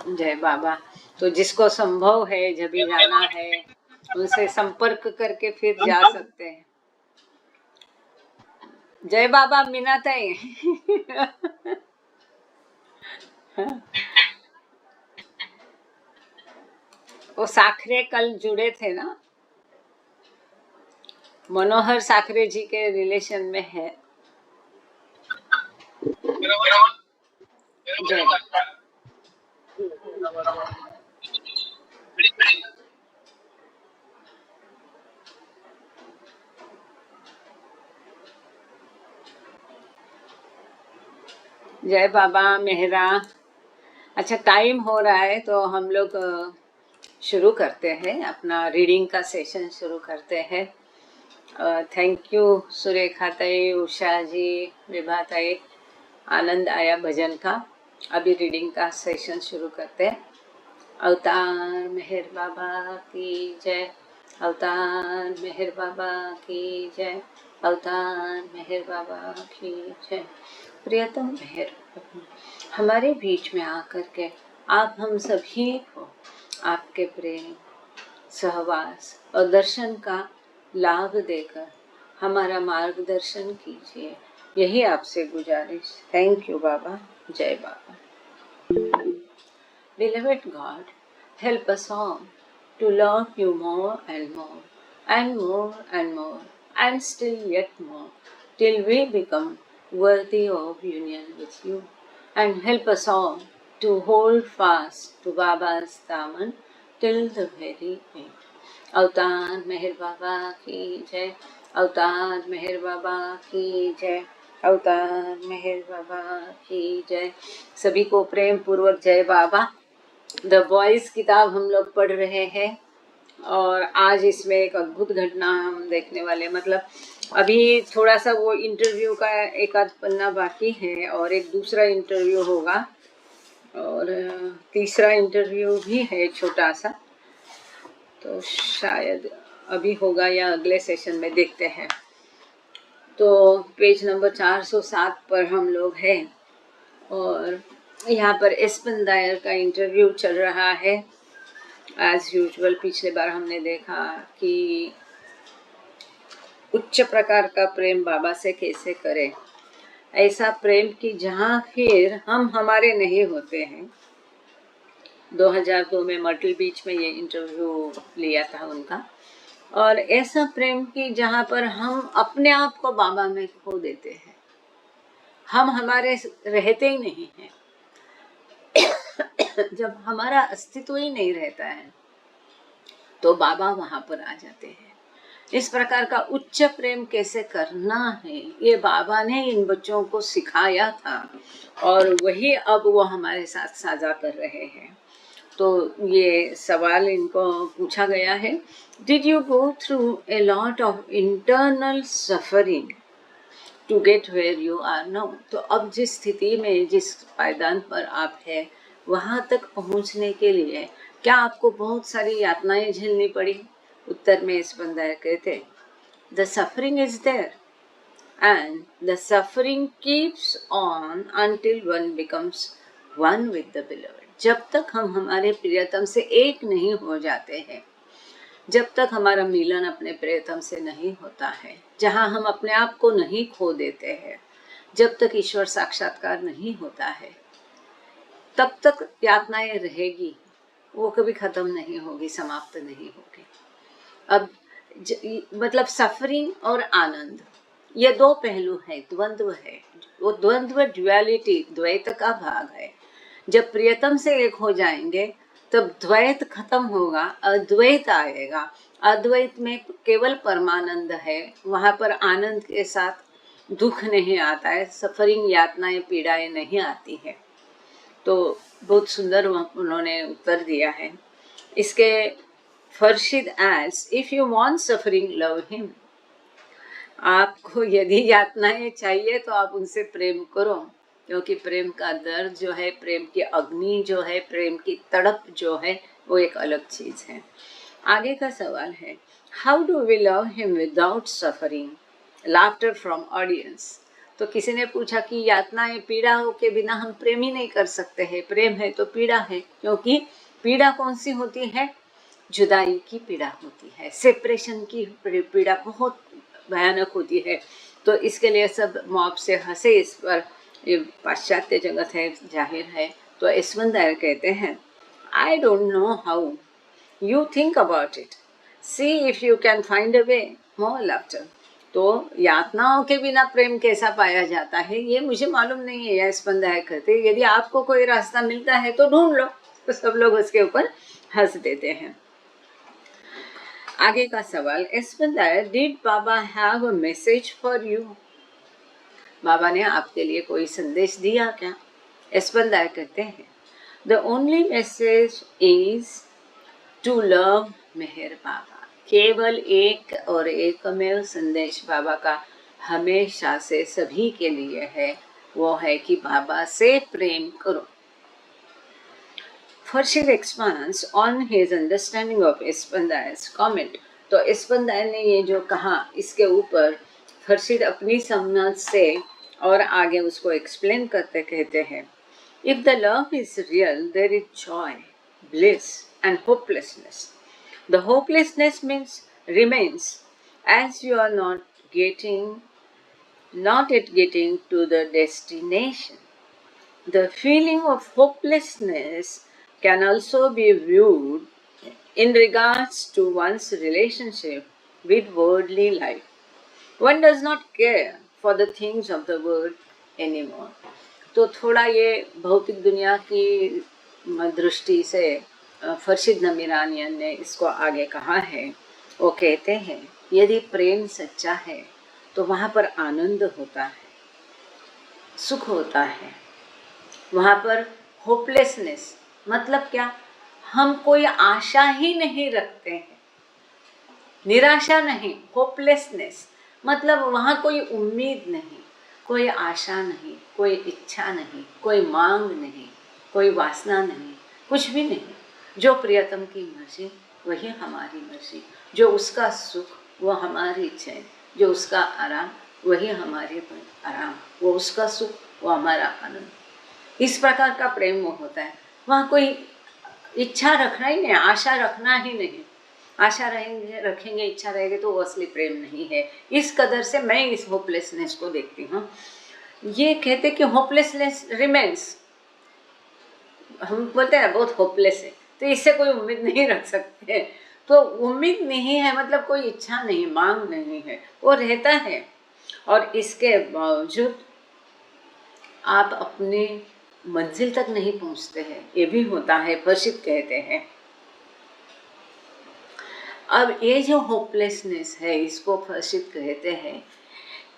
जय बाबा। तो जिसको संभव है जब भी जाना है उनसे संपर्क करके फिर जा सकते हैं। जय बाबा मीनाताई। वो साखरे कल जुड़े थे ना, मनोहर साखरे जी के रिलेशन में है। जय जय बाबा मेहरा। अच्छा टाइम हो रहा है तो हम लोग शुरू करते हैं, अपना रीडिंग का सेशन शुरू करते हैं। थैंक यू सुरेखा ताई, उषा जी, विभा ताई, आनंद आया भजन का। अभी रीडिंग का सेशन शुरू करते हैं। अवतार मेहर बाबा की जय, अवतार मेहर बाबा की जय, अवतार मेहर बाबा की जय। प्रियतम मेहर हमारे बीच में आकर के आप हम सभी को आपके प्रेम, सहवास और दर्शन का लाभ देकर हमारा मार्गदर्शन कीजिए, यही आपसे गुजारिश। थैंक यू बाबा। जय बाबा। Beloved God, help us all to love you more and more, and more and more, and still yet more, till we become worthy of union with you. And help us all to hold fast to Baba's daman till the very end. अवतार मेहर बाबा की जय, अवतार मेहर बाबा की जय, अवतार मेहर बाबा की जय। सभी को प्रेम पूर्वक जय बाबा। द बॉयज किताब हम लोग पढ़ रहे हैं और आज इसमें एक अद्भुत घटना हम देखने वाले। मतलब अभी थोड़ा सा वो इंटरव्यू का एक आध पन्ना बाकी है और एक दूसरा इंटरव्यू होगा और तीसरा इंटरव्यू भी है छोटा सा, तो शायद अभी होगा या अगले सेशन में, देखते हैं। तो पेज नंबर 407 पर हम लोग हैं और यहाँ पर एस्पेन दायर का इंटरव्यू चल रहा है। एज यूजुअल पिछले बार हमने देखा कि उच्च प्रकार का प्रेम बाबा से कैसे करें, ऐसा प्रेम कि जहाँ फिर हम हमारे नहीं होते हैं। 2002 में मर्टल बीच में ये इंटरव्यू लिया था उनका। और ऐसा प्रेम कि जहाँ पर हम अपने आप को बाबा में खो देते हैं, हम हमारे रहते ही नहीं हैं। जब हमारा अस्तित्व ही नहीं रहता है तो बाबा वहां पर आ जाते हैं। इस प्रकार का उच्च प्रेम कैसे करना है ये बाबा ने इन बच्चों को सिखाया था और वही अब वो हमारे साथ साझा कर रहे हैं। तो ये सवाल इनको पूछा गया है, did you go through a lot of internal suffering to get where you are now. तो अब जिस स्थिति में, जिस पायदान पर आप है, वहां तक पहुंचने के लिए क्या आपको बहुत सारी यातनाएं झेलनी पड़ी? उत्तर में इस बंदा कहते, the suffering is there and the suffering keeps on until one becomes one with the beloved. जब तक हम हमारे प्रियतम से एक नहीं हो जाते हैं, जब तक हमारा मिलन अपने प्रियतम से नहीं होता है, जहाँ हम अपने आप को नहीं खो देते हैं, जब तक ईश्वर साक्षात्कार नहीं होता है, तब तक यातनाएं रहेगी, वो कभी खत्म नहीं होगी, समाप्त नहीं होगी। अब मतलब सफरिंग और आनंद ये दो पहलू है, द्वंद्व है। वो द्वंद्व ड्युअलिटी, द्वैत का भाग है। जब प्रियतम से एक हो जाएंगे तब द्वैत खत्म होगा, अद्वैत आएगा। अद्वैत में केवल परमानंद है, वहां पर आनंद के साथ दुख नहीं आता है, सफरिंग यातनाएं पीड़ाएं नहीं आती है। तो बहुत सुंदर उन्होंने उत्तर दिया है। इसके Farshid as, if you want suffering love him. आपको यदि यातनाएं चाहिए तो आप उनसे प्रेम करो, क्योंकि प्रेम का दर्द जो है, प्रेम की अग्नि जो है, प्रेम की तड़प जो है, वो एक अलग चीज है। आगे का सवाल है, how do we love him without suffering? Laughter from audience. तो किसी ने पूछा कि यातनाएं, पीड़ाओं के बिना हम प्रेम ही नहीं कर सकते हैं। प्रेम है तो पीड़ा है, क्योंकि पीड़ा कौन सी होती है? जुदाई की पीड़ा होती है, सेपरेशन की पीड़ा बहुत भयानक होती है। तो इसके लिए सब मौत से हंसे इस पर, ये पाश्चात्य जगत है, जाहिर है। तो यशवंत दायर कहते हैं, I don't know how you think about it, see if you can find a way more laughter. तो यातनाओं के बिना प्रेम कैसा पाया जाता है ये मुझे मालूम नहीं है, यशवंत दायर कहते, यदि आपको कोई रास्ता मिलता है तो ढूंढ लो। तो सब लोग उसके ऊपर हंस देते हैं। आगे का सवाल, यशवंत दायर, did Baba have a message for you? Baba ने आपके लिए कोई संदेश दिया क्या? यशवंत दायर कहते हैं, the only message is to love Meher Baba. केवल एक और एकमेव संदेश बाबा का हमेशा से सभी के लिए है, वो है कि बाबा से प्रेम करो। Farshid expands on his understanding of Yashwant दायर्स comment। तो यशवंत दायर ने ये जो कहा, इसके ऊपर फरशीद अपनी समझ से और आगे उसको एक्सप्लेन करते कहते हैं, if the love is real there is joy, bliss and hopelessness. The hopelessness means remains as you are not yet getting to the destination. The feeling of hopelessness can also be viewed in regards to one's relationship with worldly life. One does not care for the things of the world anymore. तो थोड़ा ये भौतिक दुनिया की दृष्टि से फरशीद नमीरानियन ने इसको आगे कहा है। वो कहते हैं, यदि प्रेम सच्चा है तो वहाँ पर आनंद होता है, सुख होता है। वहाँ पर होपलेसनेस मतलब क्या? हम कोई आशा ही नहीं रखते हैं, निराशा नहीं। होपलेसनेस मतलब वहाँ कोई उम्मीद नहीं, कोई आशा नहीं, कोई इच्छा नहीं, कोई मांग नहीं, कोई वासना नहीं, कुछ भी नहीं। जो प्रियतम की मर्जी वही हमारी मर्जी, जो उसका सुख वो हमारी चैन, जो उसका आराम वही हमारे आराम, वो उसका सुख वो हमारा आनंद। इस प्रकार का प्रेम वो होता है। वहाँ कोई इच्छा रखना ही नहीं, आशा रखना ही नहीं। आशा रखेंगे, इच्छा रहेगी तो वो असली प्रेम नहीं है। इस कदर से मैं इस होपलेसनेस को देखती हूँ। ये कहते कि होपलेसनेस रिमेन्स, हम बोलते हैं बहुत होपलेस है, तो इससे कोई उम्मीद नहीं रख सकते। तो उम्मीद नहीं है मतलब कोई इच्छा नहीं, मांग नहीं है, वो रहता है। और इसके बावजूद आप अपने मंजिल तक नहीं पहुंचते हैं, ये भी होता है, फरशीद कहते हैं। अब ये जो होपलेसनेस है, इसको फरशीद कहते हैं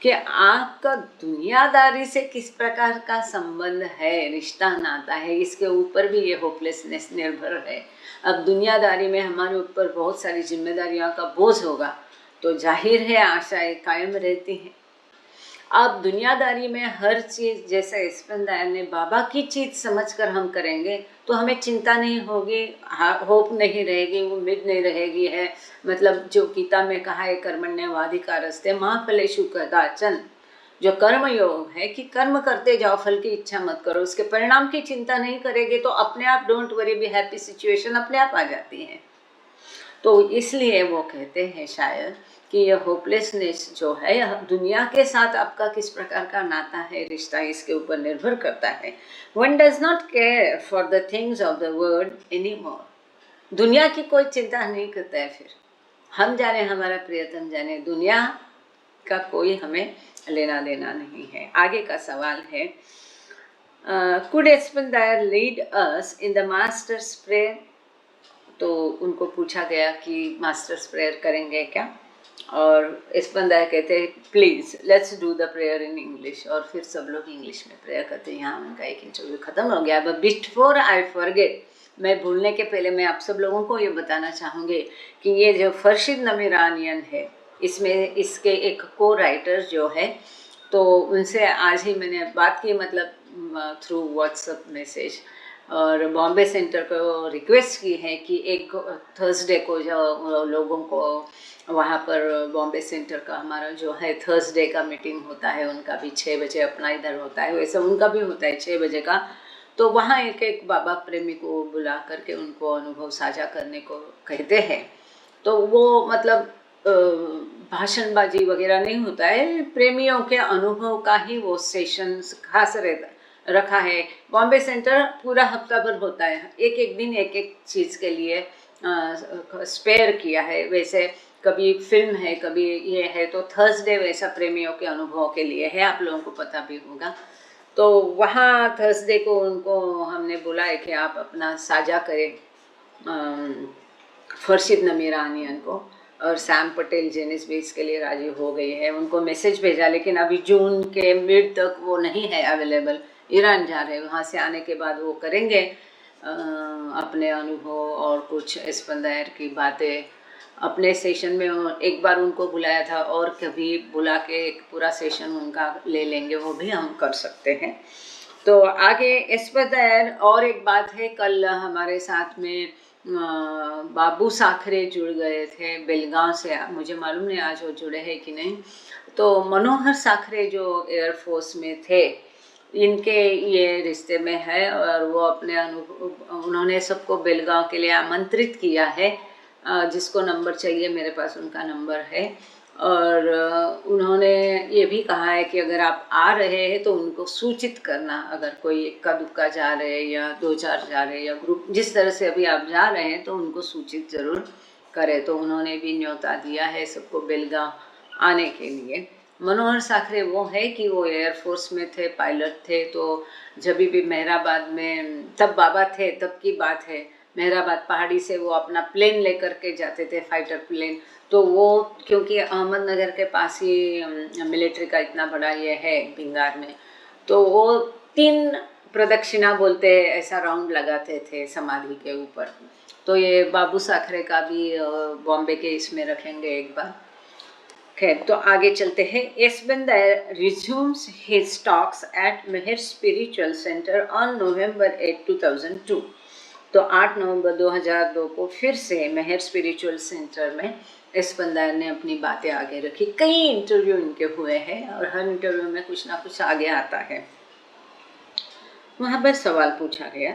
कि आपका दुनियादारी से किस प्रकार का संबंध है, रिश्ता नाता है, इसके ऊपर भी ये होपलेसनेस निर्भर है। अब दुनियादारी में हमारे ऊपर बहुत सारी जिम्मेदारियों का बोझ होगा तो जाहिर है आशाएं कायम रहती हैं। अब दुनियादारी में हर चीज़, जैसे यशवंत दायर ने बाबा की चीज़ समझकर हम करेंगे तो हमें चिंता नहीं होगी, होप नहीं रहेगी, उम्मीद नहीं रहेगी है। मतलब जो गीता में कहा है, कर्मण्यवाधिकारस्ते मा फलेषु कदाचन, जो कर्म योग है कि कर्म करते जाओ, फल की इच्छा मत करो, उसके परिणाम की चिंता नहीं करेंगे तो अपने आप don't worry be happy situation अपने आप आ जाती है। तो इसलिए वो कहते हैं शायद कि यह होपलेसनेस जो है, यह दुनिया के साथ आपका किस प्रकार का नाता है, रिश्ता, इसके ऊपर निर्भर करता है। One does not care for the things of the world anymore. दुनिया की कोई चिंता नहीं करता है। फिर हम जाने, हमारा प्रियतम जाने, दुनिया का कोई हमें लेना देना नहीं है। आगे का सवाल है, could यशवंत दायर lead us in the master's prayer? तो उनको पूछा गया कि मास्टर्स प्रेयर करेंगे क्या, और यशवंत दायर कहते हैं please let's do the prayer in English. और फिर सब लोग इंग्लिश में प्रेयर करते हैं। यहाँ उनका एक इंटरव्यू ख़त्म हो गया। बट बिफोर आई फॉरगेट, मैं भूलने के पहले मैं आप सब लोगों को ये बताना चाहूँगी कि ये जो फरशीद नमीरानियन है, इसमें इसके एक को राइटर जो है, तो उनसे आज ही मैंने बात की, मतलब थ्रू व्हाट्सएप मैसेज। और बॉम्बे सेंटर को रिक्वेस्ट की है कि एक थर्सडे को जो लोगों को वहाँ पर बॉम्बे सेंटर का हमारा जो है थर्सडे का मीटिंग होता है, उनका भी 6 बजे अपना इधर होता है, वैसे उनका भी होता है 6 बजे का। तो वहाँ एक एक बाबा प्रेमी को बुला करके उनको अनुभव साझा करने को कहते हैं। तो वो मतलब भाषणबाजी वगैरह नहीं होता है, प्रेमियों के अनुभव का ही वो सेशन खास रखा है। बॉम्बे सेंटर पूरा हफ्ता भर होता है, एक एक दिन एक एक चीज़ के लिए स्पेयर किया है। वैसे कभी फिल्म है, कभी ये है, तो थर्सडे वैसा प्रेमियों के अनुभव के लिए है, आप लोगों को पता भी होगा। तो वहाँ थर्सडे को उनको हमने बोला है कि आप अपना साझा करें फरशीद नमीरानियन को, और सैम पटेल जेनिस भी इसके लिए राजी हो गई है। उनको मैसेज भेजा, लेकिन अभी जून के मिड तक वो नहीं है अवेलेबल, ईरान जा रहे हैं। वहाँ से आने के बाद वो करेंगे अपने अनुभव और कुछ एस्पंदायर की बातें अपने सेशन में। एक बार उनको बुलाया था और कभी बुला के एक पूरा सेशन उनका ले लेंगे, वो भी हम कर सकते हैं। तो आगे एस्पंदायर। और एक बात है, कल हमारे साथ में बाबू साखरे जुड़ गए थे बेलगांव से, मुझे मालूम नहीं आज वो जुड़े हैं कि नहीं। तो मनोहर साखरे जो एयरफोर्स में थे, इनके ये रिश्ते में है, और वो अपने उन्होंने सबको बेलगांव के लिए आमंत्रित किया है। जिसको नंबर चाहिए मेरे पास उनका नंबर है। और उन्होंने ये भी कहा है कि अगर आप आ रहे हैं तो उनको सूचित करना, अगर कोई इक्का दुक्का जा रहे हैं या 2-4 जा रहे हैं या ग्रुप, जिस तरह से अभी आप जा रहे हैं तो उनको सूचित ज़रूर करें। तो उन्होंने भी न्योता दिया है सबको बेलगांव आने के लिए। मनोहर साखरे वो है कि वो एयरफोर्स में थे, पायलट थे। तो जब भी मेहराबाद में, तब बाबा थे तब की बात है, मेहराबाद पहाड़ी से वो अपना प्लेन लेकर के जाते थे, फाइटर प्लेन। तो वो क्योंकि अहमदनगर के पास ही मिलिट्री का इतना बड़ा ये है भिंगार में, तो वो 3 प्रदक्षिणा बोलते हैं ऐसा राउंड लगाते थे समाधि के ऊपर। तो ये बाबू साखरे का भी बॉम्बे के इसमें रखेंगे एक बार। खैर, तो आगे चलते हैं। Aspandiar resumes his talks at Meher spiritual centre on November 8, 2002। तो 8 नवंबर 2002 को फिर से मेहर स्पिरिचुअल सेंटर में एस्पेंदायर ने अपनी बातें आगे रखी। कई इंटरव्यू इनके हुए हैं और हर इंटरव्यू में कुछ ना कुछ आगे आता है। वहाँ पर सवाल पूछा गया,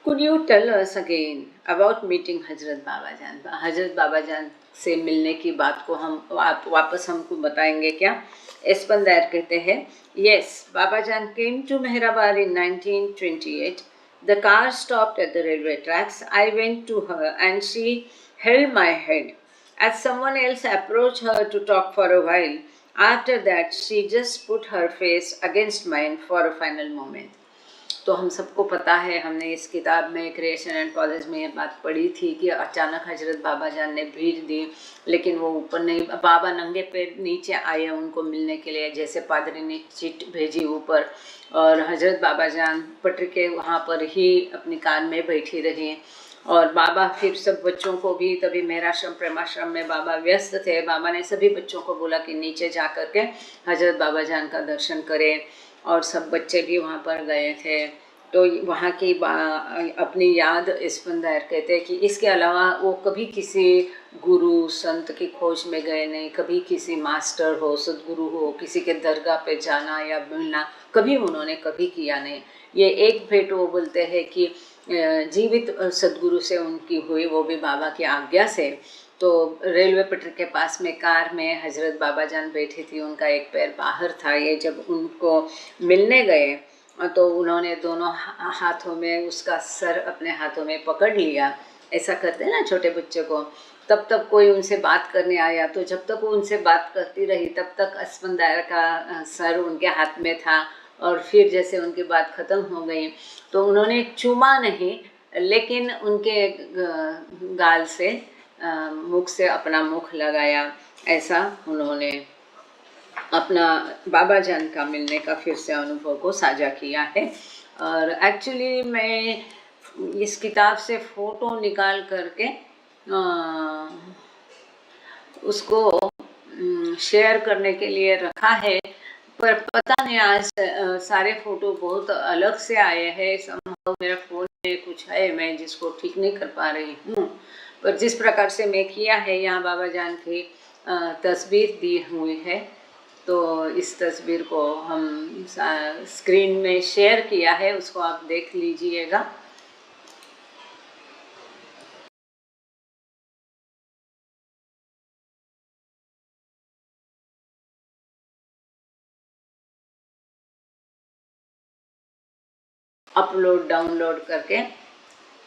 could you tell us again about meeting Hazrat Baba जान। हजरत बाबा जान से मिलने की बात को हम आप वापस हमको बताएंगे क्या? एस्पेंदायर कहते हैं, yes, Baba Jan came to Meherabad in 1928. The car stopped at the railway tracks. I went to her and she held my head as someone else approached her to talk for a while. After that, she just put her face against mine for a final moment. तो हम सबको पता है, हमने इस किताब में creation and college में ये बात पढ़ी थी कि अचानक हजरत बाबा जान ने भीड़ दी, लेकिन वो ऊपर नहीं, बाबा नंगे पैर नीचे आए उनको मिलने के लिए, जैसे पादरी ने चिट भेजी ऊपर, और हजरत बाबा जान पटरी के वहाँ पर ही अपनी कार में बैठी रही। और बाबा फिर सब बच्चों को भी, तभी मेहराश्रम प्रेमाश्रम में बाबा व्यस्त थे, बाबा ने सभी बच्चों को बोला कि नीचे जा कर के हजरत बाबा जान का दर्शन करें, और सब बच्चे भी वहाँ पर गए थे। तो वहाँ की अपनी याद एस्पेंदायर कहते हैं कि इसके अलावा वो कभी किसी गुरु संत की खोज में गए नहीं, कभी किसी मास्टर हो, सदगुरु हो, किसी के दरगाह पे जाना या मिलना कभी उन्होंने कभी किया नहीं। ये एक भेंट वो बोलते हैं कि जीवित सदगुरु से उनकी हुई, वो भी बाबा की आज्ञा से। तो रेलवे पटरी के पास में कार में हजरत बाबा जान बैठी थी, उनका एक पैर बाहर था। ये जब उनको मिलने गए तो उन्होंने दोनों हाथों में उसका सर अपने हाथों में पकड़ लिया, ऐसा करते हैं ना छोटे बच्चों को। तब तक कोई उनसे बात करने आया, तो जब तक वो उनसे बात करती रही तब तक एस्पेंदायर का सर उनके हाथ में था। और फिर जैसे उनकी बात ख़त्म हो गई तो उन्होंने चूमा नहीं, लेकिन उनके गाल से मुख से अपना मुख लगाया। ऐसा उन्होंने अपना बाबा जान का मिलने का फिर से अनुभव को साझा किया है। और एक्चुअली मैं इस किताब से फ़ोटो निकाल करके उसको शेयर करने के लिए रखा है, पर पता नहीं आज सारे फ़ोटो बहुत अलग से आए हैं। संभव मेरा फ़ोन कुछ है मैं जिसको ठीक नहीं कर पा रही हूँ, पर जिस प्रकार से मैं किया है, यहाँ बाबा जान की तस्वीर दी हुई है, तो इस तस्वीर को हम स्क्रीन में शेयर किया है, उसको आप देख लीजिएगा। अपलोड डाउनलोड करके,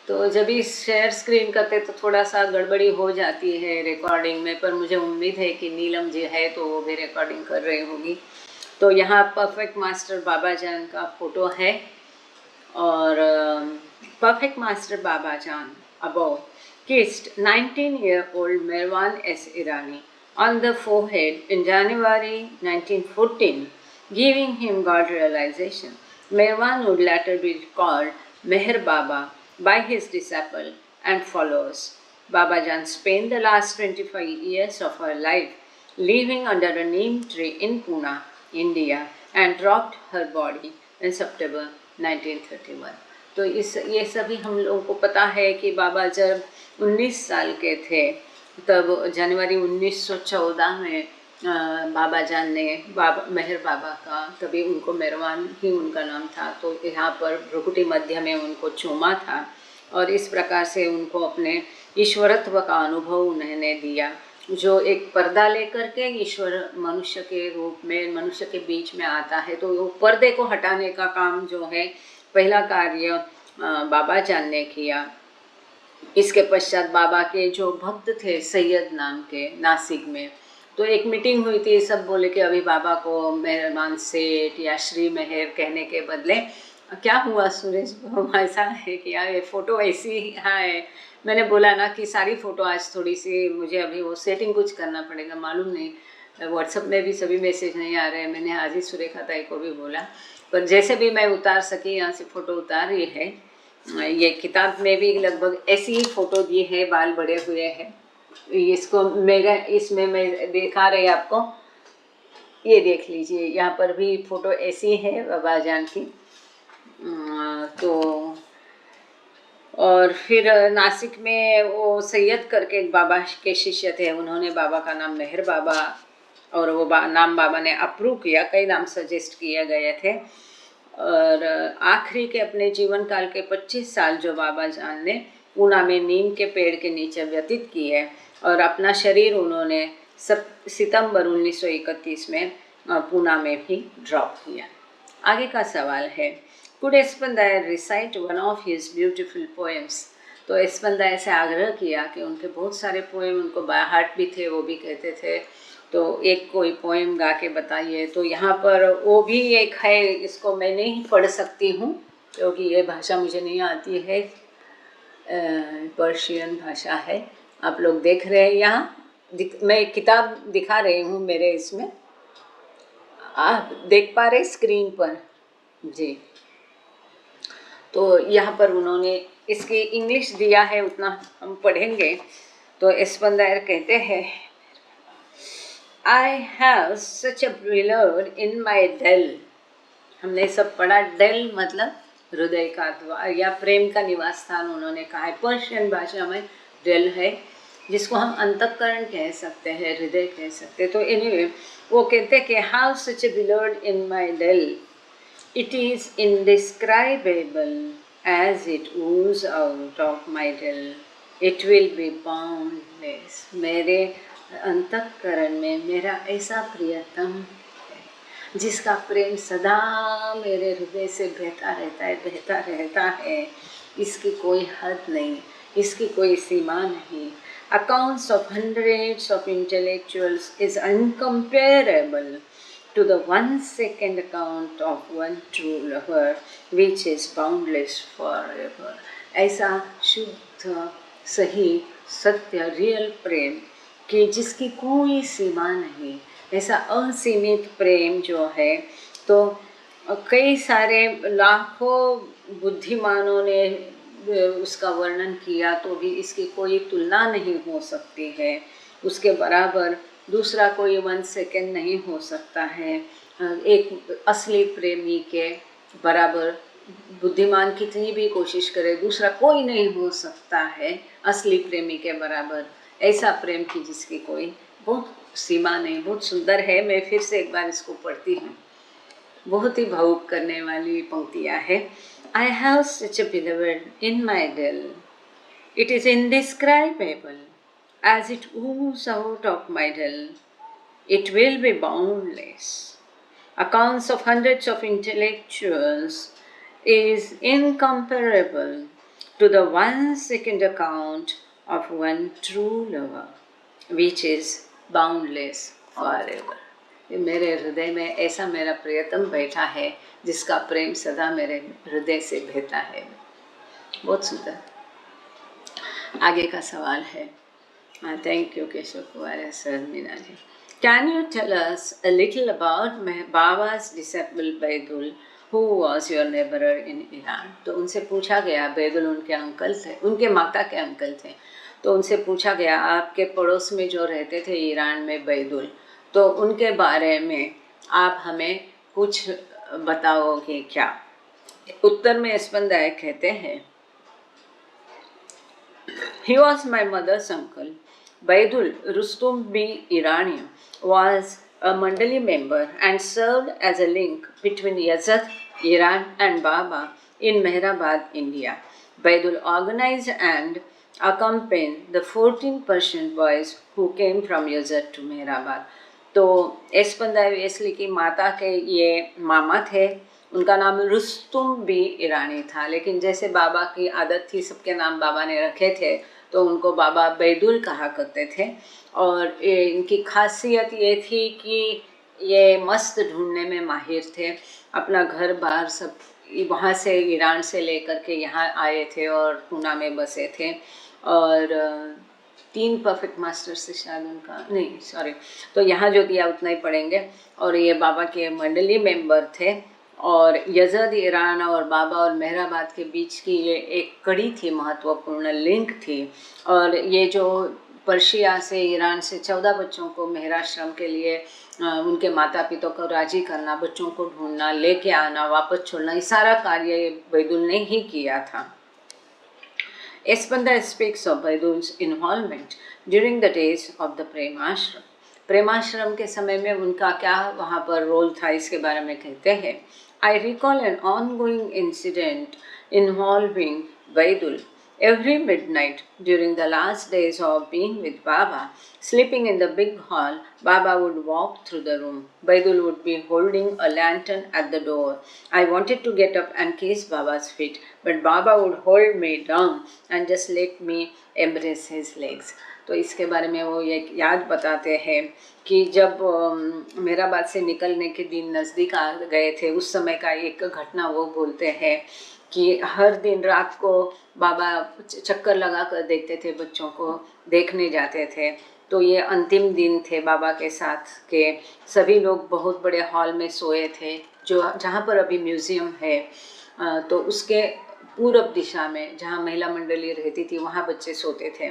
तो जब भी शेयर स्क्रीन करते तो थोड़ा सा गड़बड़ी हो जाती है रिकॉर्डिंग में, पर मुझे उम्मीद है कि नीलम जी है तो वो भी रिकॉर्डिंग कर रही होगी। तो यहाँ परफेक्ट मास्टर बाबा जान का फोटो है, और परफेक्ट मास्टर बाबा जान above kissed 19-year-old Mirwan S. Irani on the forehead in January 1914, giving him God realization. Mirwan would later be called Meher Baba by his disciple and followers. Baba Jan spent the last 25 years of her life living under a neem tree in Pune, India, and dropped her body in September 1931. तो ये सभी हम लोगों को पता है कि बाबा जब 19 साल के थे, तब जनवरी 1914 में बाबा जान ने मेहर बाबा का, तभी उनको मेहरबान ही उनका नाम था, तो यहाँ पर भ्रुकुटी मध्य में उनको चूमा था, और इस प्रकार से उनको अपने ईश्वरत्व का अनुभव उन्होंने दिया, जो एक पर्दा लेकर के ईश्वर मनुष्य के रूप में मनुष्य के बीच में आता है। तो वो पर्दे को हटाने का काम जो है, पहला कार्य बाबा जान ने किया। इसके पश्चात बाबा के जो भक्त थे सैयद नाम के, नासिक में, तो एक मीटिंग हुई थी, सब बोले कि अभी बाबा को मेहरबान सेठ या श्री मेहर कहने के बदले क्या हुआ सुरेश, ऐसा है कि यार ये फ़ोटो ऐसी है। मैंने बोला ना कि सारी फ़ोटो आज थोड़ी सी मुझे अभी वो सेटिंग कुछ करना पड़ेगा, मालूम नहीं, व्हाट्सएप में भी सभी मैसेज नहीं आ रहे हैं। मैंने आज ही सुरेखा ताई को भी बोला, पर जैसे भी मैं उतार सकी यहाँ से फ़ोटो उतार रही है। ये किताब में भी लगभग ऐसी ही फ़ोटो दी है, बाल बड़े हुए हैं। इसको मेरा इसमें मैं दिखा रही आपको, ये देख लीजिए, यहाँ पर भी फ़ोटो ऐसी है बाबा जान की। तो और फिर नासिक में वो सैयद करके एक बाबा के शिष्य थे, उन्होंने बाबा का नाम मेहर बाबा, और वो नाम बाबा ने अप्रूव किया, कई नाम सजेस्ट किए गए थे। और आखिरी के अपने जीवन काल के 25 साल जो बाबा जान ने पूना में नीम के पेड़ के नीचे व्यतीत किए, और अपना शरीर उन्होंने सितंबर 1931 में पूना में भी ड्रॉप किया। आगे का सवाल है, could Aspandiar recite one of his beautiful poems. तो एस्पंदायर से आग्रह किया कि उनके बहुत सारे पोएम उनको बाय हार्ट भी थे, वो भी कहते थे, तो एक कोई पोएम गा के बताइए। तो यहाँ पर वो भी एक है, इसको मैं नहीं पढ़ सकती हूँ क्योंकि ये भाषा मुझे नहीं आती है, पर्शियन भाषा है। आप लोग देख रहे हैं यहाँ, मैं किताब दिखा रही हूँ मेरे इसमें, आप देख पा रहे स्क्रीन पर जी। तो यहाँ पर उन्होंने इसकी इंग्लिश दिया है, उतना हम पढ़ेंगे। तो एस्पंदायर कहते हैं, I have such a beloved in my dell। हमने सब पढ़ा, डेल मतलब हृदय का द्वार या प्रेम का निवास स्थान उन्होंने कहा है। पर्शियन भाषा में डेल है, जिसको हम अंतःकरण कह सकते हैं, हृदय कह सकते हैं। तो एनीवे वो कहते हैं कि how such A beloved in my dell, it is indescribable as it oozes out of my dell, it will be boundless। मेरे अंतःकरण में मेरा ऐसा प्रियतम है जिसका प्रेम सदा मेरे हृदय से बहता रहता है, बहता रहता है, इसकी कोई हद नहीं, इसकी कोई सीमा नहीं। Accounts of hundreds of intellectuals is incomparable to the 1 second account of one true lover which is boundless forever। ऐसा शुद्ध सही सत्य रियल प्रेम कि जिसकी कोई सीमा नहीं, ऐसा असीमित प्रेम जो है। तो कई सारे लाखों बुद्धिमानों ने उसका वर्णन किया, तो भी इसकी कोई तुलना नहीं हो सकती है, उसके बराबर दूसरा कोई 1 सेकेंड नहीं हो सकता है। एक असली प्रेमी के बराबर बुद्धिमान कितनी भी कोशिश करे, दूसरा कोई नहीं हो सकता है असली प्रेमी के बराबर। ऐसा प्रेम की जिसकी कोई बहुत सीमा नहीं। बहुत सुंदर है। मैं फिर से एक बार इसको पढ़ती हूँ। बहुत ही भावुक करने वाली पंक्तियाँ है। I have such a beloved इन माई दिल, it is indescribable as it oozes out of my dill, it will be boundless. Accounts of hundreds of intellectuals is incomparable to the 1 second account of one true lover, which is boundless forever. ये मेरे हृदय में ऐसा मेरा प्रियतम बैठा है जिसका प्रेम सदा मेरे हृदय से बहता है। बहुत सुंदर। आगे का सवाल है। Thank you, Keshav Kumar sir, Meena ji. Can you tell us a little about Baba's disciple Baidul, who was your neighbor in Iran? तो उनसे पूछा गया, बैदुल उनके अंकल थे, उनके माता के अंकल थे। तो उनसे पूछा गया आपके पड़ोस में जो रहते थे ईरान में बैदुल, तो उनके बारे में आप हमें कुछ बताओगे क्या? उत्तर में स्पंदाय कहते हैं, He was my mother's uncle. Baidul Rustum B. Irani was a Mandali member and served as a link between Yazd, Iran and Baba in Mehrabad, India. Baidul organized and accompanied the 14 Persian boys who came from Yazd to Mehrabad. तो एस्पंदाई Wesley की माता के ये मामा थे। उनका नाम Rustam B ईरानी था, लेकिन जैसे बाबा की आदत थी सबके नाम बाबा ने रखे थे, तो उनको बाबा बैदुल कहा करते थे। और इनकी खासियत ये थी कि ये मस्त ढूंढने में माहिर थे। अपना घर बार सब वहाँ से ईरान से लेकर के यहाँ आए थे और पूना में बसे थे। और 3 परफेक्ट मास्टर से शायद उनका नहीं, सॉरी, तो यहाँ जो दिया उतना ही पढ़ेंगे। और ये बाबा के मंडली मेंबर थे। और यज़द ईरान और बाबा और मेहराबाद के बीच की ये एक कड़ी थी, महत्वपूर्ण लिंक थी। और ये जो पर्शिया से ईरान से 14 बच्चों को मेहराश्रम के लिए उनके माता पिता को राजी करना, बच्चों को ढूंढना, लेके आना, वापस छोड़ना, ये सारा कार्य ये बैदुल ने ही किया था। Espanda speaks of Baidul's involvement during the days of the Premashram. Premashram के समय में उनका क्या वहाँ पर रोल था, इसके बारे में कहते हैं, I recall an ongoing incident involving Baidul. Every midnight during the last days of being with Baba, sleeping in the big hall, Baba would walk through the room. Baidul would be holding a lantern at the door. I wanted to get up and kiss Baba's feet, but Baba would hold me down and just let me embrace his legs. तो इसके बारे में वो ये याद बताते हैं कि जब मेहराबाद से निकलने के दिन नज़दीक आ गए थे, उस समय का एक घटना वो बोलते हैं कि हर दिन रात को बाबा चक्कर लगा कर देखते थे, बच्चों को देखने जाते थे। तो ये अंतिम दिन थे बाबा के साथ के सभी लोग बहुत बड़े हॉल में सोए थे, जो जहाँ पर अभी म्यूज़ियम है। तो उसके पूरब दिशा में जहाँ महिला मंडली रहती थी वहाँ बच्चे सोते थे।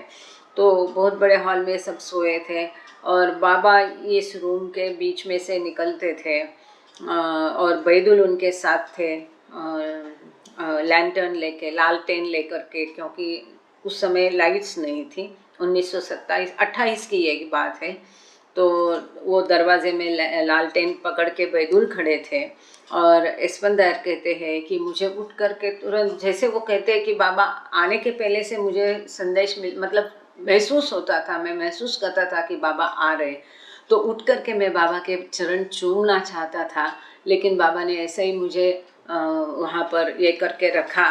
तो बहुत बड़े हॉल में सब सोए थे और बाबा इस रूम के बीच में से निकलते थे और बैदुल उनके साथ थे, लैंटर्न लेके, लालटेन लेकर के, क्योंकि उस समय लाइट्स नहीं थी। 1927-28 की ये बात है। तो वो दरवाजे में लालटेन पकड़ के बैदुल खड़े थे और इस्पंदर कहते हैं कि मुझे उठ करके तुरंत, जैसे वो कहते हैं कि बाबा आने के पहले से मुझे संदेश मतलब महसूस होता था, मैं महसूस करता था कि बाबा आ रहे, तो उठ करके मैं बाबा के चरण चूमना चाहता था, लेकिन बाबा ने ऐसे ही मुझे वहाँ पर ये करके रखा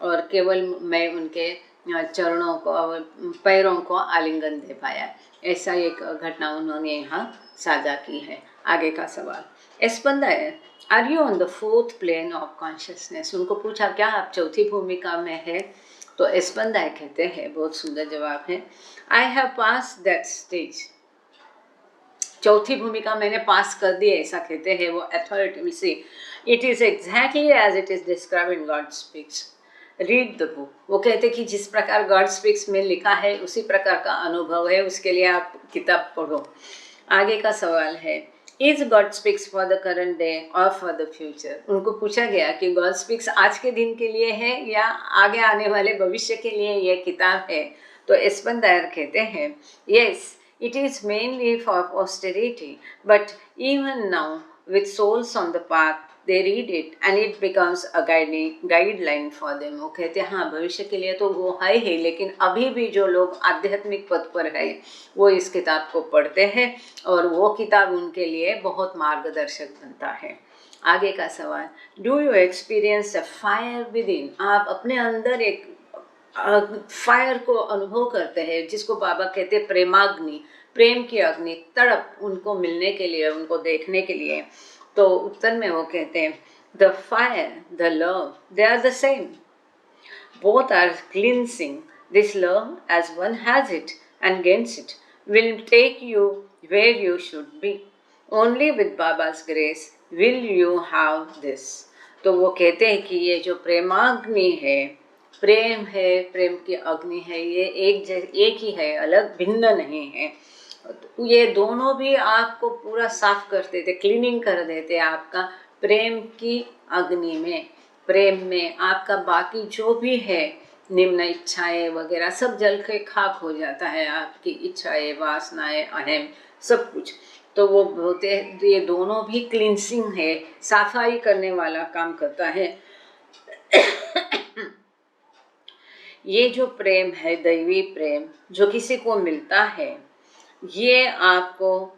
और केवल मैं उनके चरणों को और पैरों को आलिंगन दे पाया। ऐसा एक घटना उन्होंने यहाँ साझा की है। आगे का सवाल, Aspandiar are you on the 4th plane of consciousness? उनको पूछा क्या आप चौथी भूमिका में है? तो एस्पंदा कहते हैं, बहुत सुंदर जवाब है, I have pass that stage. चौथी भूमिका मैंने पास कर दी, ऐसा कहते हैं वो अथॉरिटी से। It is exactly as it is describe in God speaks, read the book. वो कहते कि जिस प्रकार गॉड स्पीक्स में लिखा है उसी प्रकार का अनुभव है, उसके लिए आप किताब पढ़ो। आगे का सवाल है, is God speaks for the current day और फॉर द फ्यूचर। उनको पूछा गया कि गॉड स्पीक्स आज के दिन के लिए है या आगे आने वाले भविष्य के लिए ये किताब है। तो एस्पेन दायर कहते हैं, yes it is mainly for posterity, but even now with souls on the path they read it and it becomes a guideline for them। वो कहते हैं हाँ भविष्य के लिए तो वो है ही, लेकिन अभी भी जो लोग आध्यात्मिक पथ पर है वो इस किताब को पढ़ते हैं और वो किताब उनके लिए बहुत मार्गदर्शक बनता है। आगे का सवाल, do you experience a fire with in. आप अपने अंदर एक फायर को अनुभव करते हैं जिसको बाबा कहते हैं प्रेमाग्नि, प्रेम की अग्नि, तड़प उनको मिलने के लिए, उनको देखने के लिए। तो उत्तर में वो कहते हैं the fire the love they are the same, both are cleansing। This love as one has it and gains it will take you where you should be। Only with Baba's grace will you have this। तो वो कहते हैं कि ये जो प्रेमाग्नि है, प्रेम है, प्रेम की अग्नि है, ये एक ही है, अलग भिन्न नहीं है। ये दोनों भी आपको पूरा साफ कर देते, क्लीनिंग कर देते आपका प्रेम की अग्नि में। प्रेम में आपका बाकी जो भी है निम्न इच्छाएं वगैरह सब जल के खाक हो जाता है, आपकी इच्छाएं, वासनाएं, अहम सब कुछ। तो वो होते ये दोनों भी क्लींसिंग है, सफाई करने वाला काम करता है। ये जो प्रेम है, दैवी प्रेम जो किसी को मिलता है, ये आपको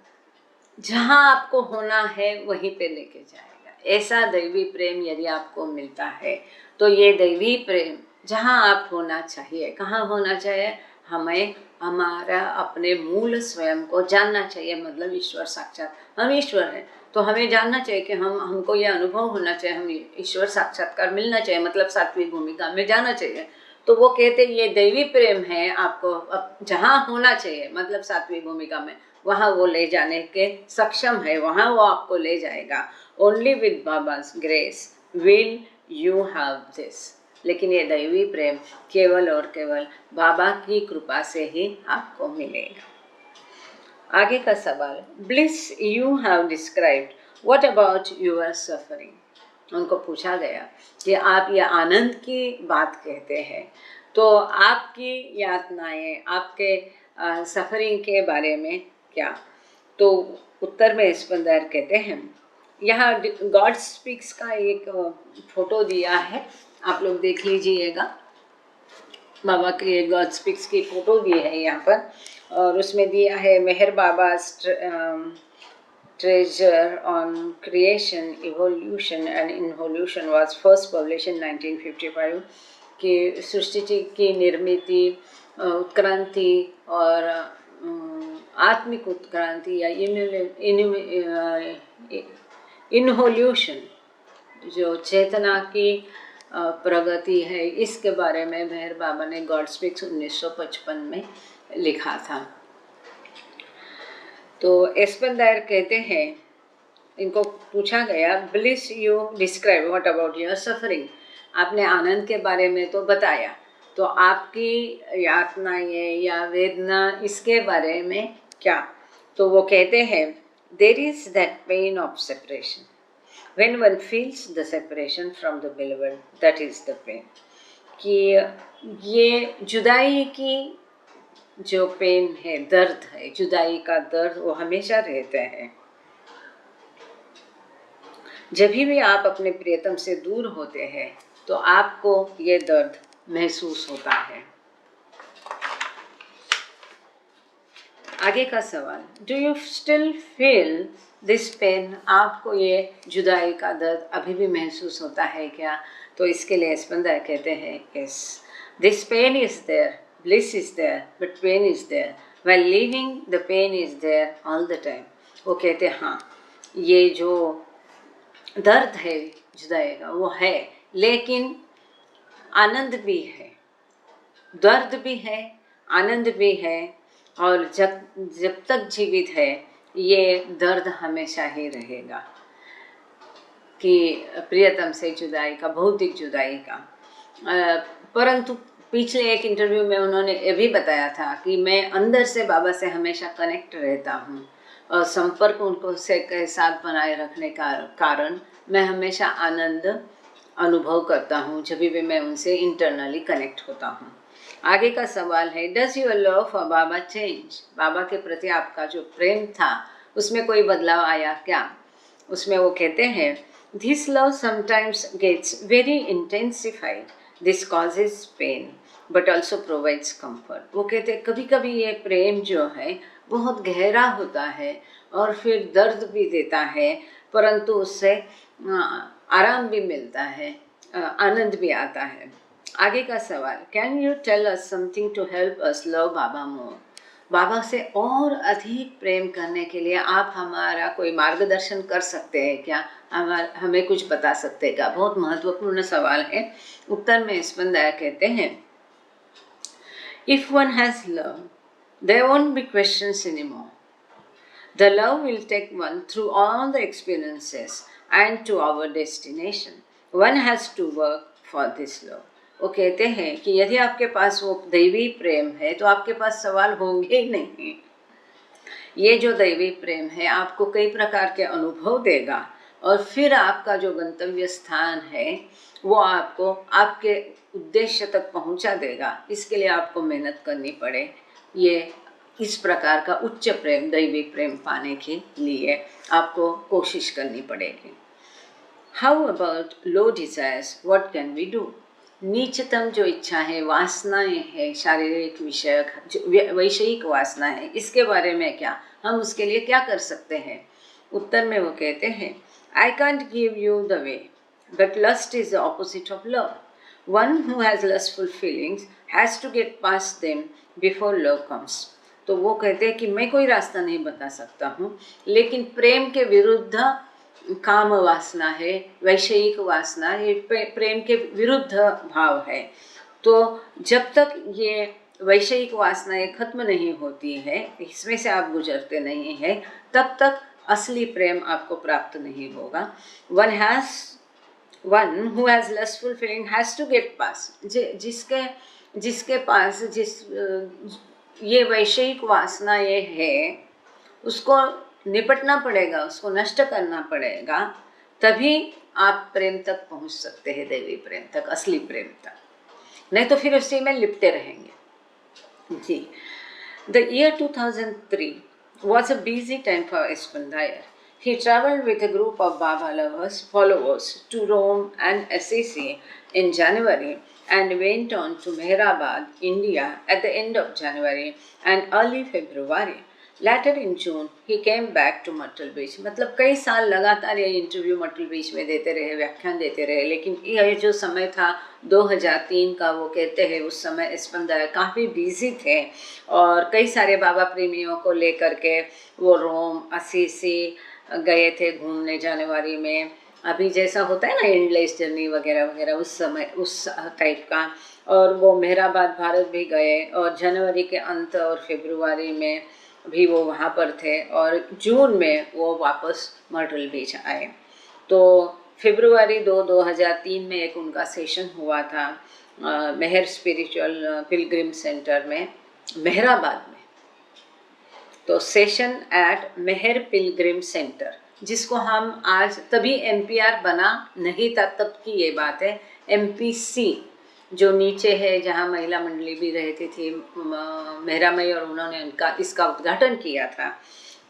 जहाँ आपको होना है वहीं पे लेके जाएगा। ऐसा दैवी प्रेम यदि आपको मिलता है तो ये दैवी प्रेम जहाँ आप होना चाहिए, कहाँ होना चाहिए, हमें हमारा अपने मूल स्वयं को जानना चाहिए। मतलब ईश्वर साक्षात, हम ईश्वर हैं तो हमें जानना चाहिए कि हमको ये अनुभव होना चाहिए, हम ईश्वर साक्षात्कार मिलना चाहिए, मतलब सात्विक भूमिका में जाना चाहिए। तो वो कहते ये दैवी प्रेम है, आपको अब जहाँ होना चाहिए मतलब सात्विक भूमिका में, वहाँ वो ले जाने के सक्षम है, वहाँ वो आपको ले जाएगा। Only with Baba's grace will you have this. लेकिन ये दैवी प्रेम केवल और केवल बाबा की कृपा से ही आपको मिलेगा। आगे का सवाल, bliss you have described, what about your suffering. उनको पूछा गया कि आप ये आनंद की बात कहते हैं, तो आपकी यातनाएं, आपके सफरिंग के बारे में क्या। तो उत्तर में स्पंदर कहते हैं, यहाँ गॉड स्पीक्स का एक फोटो दिया है, आप लोग देख लीजिएगा। बाबा की गॉड स्पीक्स की फोटो दी है यहाँ पर, और उसमें दिया है मेहर बाबा Treasure on Creation, Evolution and Involution was first published in 1955। कि सृष्टि की निर्मिति, उत्क्रांति और आत्मिक उत्क्रांति या इन्वोल्यूशन, जो चेतना की प्रगति है, इसके बारे में मेहर बाबा ने गॉड स्पीक्स 1955 में लिखा था। तो एस्पेन दायर कहते हैं, इनको पूछा गया bliss you describe what about your suffering. आपने आनंद के बारे में तो बताया, तो आपकी यातनाएं या वेदना इसके बारे में क्या। तो वो कहते हैं there is that pain of separation, when one feels the separation from the beloved, that is the pain. कि ये जुदाई की जो पेन है, दर्द है, जुदाई का दर्द, वो हमेशा रहते हैं। जब भी आप अपने प्रियतम से दूर होते हैं तो आपको ये दर्द महसूस होता है। आगे का सवाल, do you still feel this pain. आपको ये जुदाई का दर्द अभी भी महसूस होता है क्या। तो इसके लिए स्पंदर कहते हैं, yes this pain is there, bliss is there but pain is there, while living the pain is there all the time। वो कहते हैं हाँ ये जो दर्द है जुदाई का वो है, लेकिन आनंद भी है, दर्द भी है, आनंद भी है, और जब तक जीवित है ये दर्द हमेशा ही रहेगा कि प्रियतम से जुदाई का, भौतिक जुदाई का। परंतु पिछले एक इंटरव्यू में उन्होंने ये भी बताया था कि मैं अंदर से बाबा से हमेशा कनेक्ट रहता हूँ, संपर्क उनको से के साथ बनाए रखने का कारण मैं हमेशा आनंद अनुभव करता हूँ जब भी मैं उनसे इंटरनली कनेक्ट होता हूँ। आगे का सवाल है, does your love for Baba change? Baba के प्रति आपका जो प्रेम था उसमें कोई बदलाव आया क्या? उसमें वो कहते हैं, this love sometimes gets very intensified, this causes pain but also provides comfort. वो कहते हैं कभी कभी ये प्रेम जो है बहुत गहरा होता है और फिर दर्द भी देता है, परंतु उससे आराम भी मिलता है, आनंद भी आता है। आगे का सवाल, can you tell us something to help us love Baba more? Baba से और अधिक प्रेम करने के लिए आप हमारा कोई मार्गदर्शन कर सकते हैं क्या? हमें कुछ बता सकते हैं क्या? बहुत महत्वपूर्ण सवाल है। उत्तर में स्पंदया कहते हैं, if one has love there won't be questions anymore. The love will take one through all the experiences and to our destination. One has to work for this love. वो कहते हैं कि यदि आपके पास वो दैवी प्रेम है तो आपके पास सवाल होंगे ही नहीं। ये जो दैवी प्रेम है आपको कई प्रकार के अनुभव देगा और फिर आपका जो गंतव्य स्थान है वो आपको आपके उद्देश्य तक पहुंचा देगा। इसके लिए आपको मेहनत करनी पड़े। ये इस प्रकार का उच्च प्रेम, दैवी प्रेम पाने के लिए आपको कोशिश करनी पड़ेगी। How about low desires, what can we do? नीचतम जो इच्छा है, वासनाएं है, शारीरिक विषयक वैषयिक वासना है, इसके बारे में क्या हम उसके लिए क्या कर सकते हैं? उत्तर में वो कहते हैं, I can't give you the way but lust is the opposite of love. One who has lustful feelings has to get past them before love comes. तो वो कहते हैं कि मैं कोई रास्ता नहीं बता सकता हूँ, लेकिन प्रेम के विरुद्ध काम वासना है, वैषयिक वासना, ये प्रेम के विरुद्ध भाव है। तो जब तक ये वैषयिक वासनाएं खत्म नहीं होती है, इसमें से आप गुजरते नहीं हैं, तब तक असली प्रेम आपको प्राप्त नहीं होगा। One who has lustful feeling has to get pass. जिसके पास ये वैषयिक वासना ये है उसको निपटना पड़ेगा, उसको नष्ट करना पड़ेगा, तभी आप प्रेम तक पहुंच सकते हैं, दैवी प्रेम तक, असली प्रेम तक। नहीं तो फिर उसी में लिपटे रहेंगे जी। The year 2003 was a busy time for Espandayer. He traveled with a group of Baba lovers, followers to Rome and Assisi in January and went on to Mehrabad, India at the end of January and early February. Later in June, he came back to Myrtle Beach. मतलब कई साल लगातार ये interview Myrtle Beach में देते रहे, व्याख्यान देते रहे, लेकिन ये जो समय था 2003 का, वो कहते हैं उस समय स्पंदर काफ़ी बिजी थे और कई सारे बाबा प्रेमियों को लेकर के वो रोम, असीसी गए थे घूमने जनवरी में। अभी जैसा होता है ना एंडलेस जर्नी वगैरह वगैरह, उस समय उस टाइप का। और वो मेहराबाद भारत भी गए और जनवरी के अंत और फरवरी में भी वो वहाँ पर थे और जून में वो वापस मर्टल बीच आए। तो फरवरी 2003 में एक उनका सेशन हुआ था मेहर स्पिरिचुअल पिलग्रिम सेंटर में मेहराबाद में। तो session at Meher pilgrim centre, जिसको हम आज, तभी एमपीआर बना नहीं था, तब की ये बात है। एमपीसी जो नीचे है जहाँ महिला मंडली भी रहती थी मेहरामई, और उन्होंने इसका उद्घाटन किया था।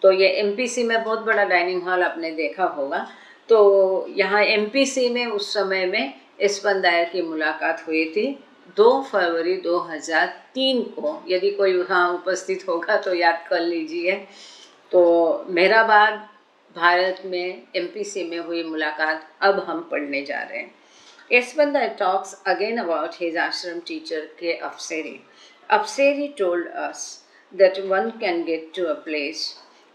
तो ये एमपीसी में बहुत बड़ा डाइनिंग हॉल आपने देखा होगा। तो यहाँ एमपीसी में उस समय में स्पंदायर की मुलाकात हुई थी 2 फरवरी 2003 को। यदि कोई वहाँ उपस्थित होगा तो याद कर लीजिए। तो मेहराबाद भारत में एमपीसी में हुई मुलाकात अब हम पढ़ने जा रहे हैं। Esbandar talks again about his ashram teacher K. Afseri. Afseri told us that one can get to a place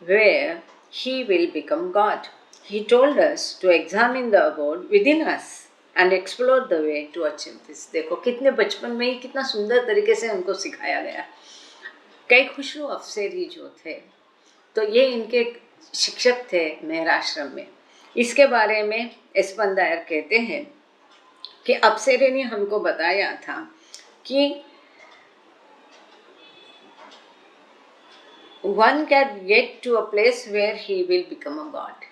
where he will become God. He told us to examine the abode within us and explore the way to achieve this. देखो कितने बचपन में ही कितना सुंदर तरीके से उनको सिखाया गया। कई खुशरू अफसेरी जो थे, तो ये इनके शिक्षक थे मेहराश्रम में। इसके बारे में एस्पंदायर कहते हैं कि अफसेरे ने हमको बताया था कि one can get to a place where he will become a god.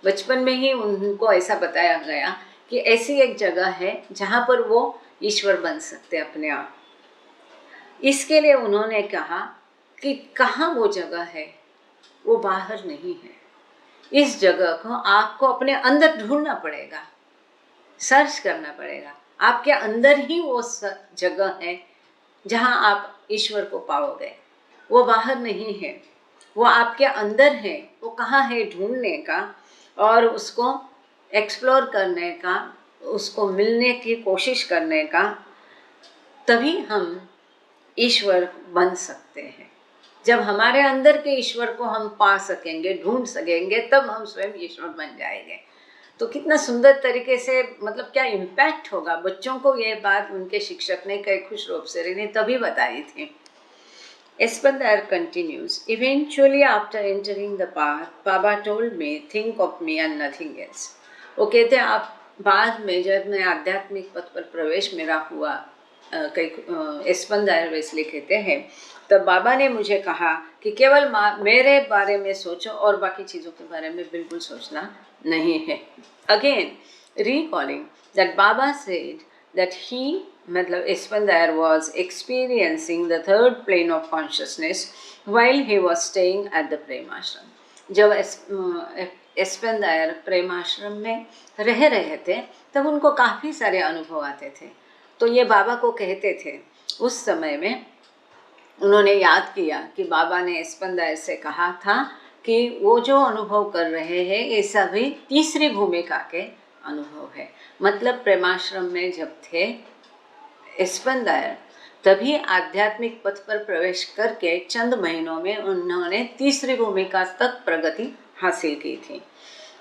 बचपन में ही उनको ऐसा बताया गया कि ऐसी एक जगह है जहाँ पर वो ईश्वर बन सकते अपने आप। इसके लिए उन्होंने कहा कि कहाँ वो जगह है, वो बाहर नहीं है। इस जगह को आपको अपने अंदर ढूंढना पड़ेगा, सर्च करना पड़ेगा। आपके अंदर ही वो जगह है जहाँ आप ईश्वर को पाओगे। वो बाहर नहीं है, वो आपके अंदर है। वो कहाँ है ढूंढने का और उसको एक्सप्लोर करने का, उसको मिलने की कोशिश करने का, तभी हम ईश्वर बन सकते हैं। जब हमारे अंदर के ईश्वर को हम पा सकेंगे, ढूंढ सकेंगे, तब हम स्वयं ईश्वर बन जाएंगे। तो कितना सुंदर तरीके से, मतलब क्या इम्पैक्ट होगा। बच्चों को ये बात उनके शिक्षक ने कई खुश रूप से ने तभी बताई थी। Espandair continues, eventually after entering the path, Baba told me, think of me and nothing else. वो कहते हैं आप बाद में जब मैं आध्यात्मिक पथ पर प्रवेश मेरा हुआ, कई एस्पंदायर वेस्ले कहते हैं, तब बाबा ने मुझे कहा कि केवल मेरे बारे में सोचो और बाकी चीज़ों के बारे में बिल्कुल सोचना नहीं है। Again, recalling that Baba said that he, मतलब एस्पंदायर was experiencing the third plane of consciousness while he was staying at the Prem Ashram. जब एस्पंदायर प्रेम आश्रम में रह रहे थे तब उनको काफ़ी सारे अनुभव आते थे। तो ये बाबा को कहते थे, उस समय में उन्होंने याद किया कि बाबा ने एस्पंदायर से कहा था कि वो जो अनुभव कर रहे हैं ये सभी तीसरी भूमिका के अनुभव है। मतलब प्रेमाश्रम में जब थे एस्पंदायर, तभी आध्यात्मिक पथ पर प्रवेश करके चंद महीनों में उन्होंने तीसरी भूमिका तक प्रगति हासिल की थी।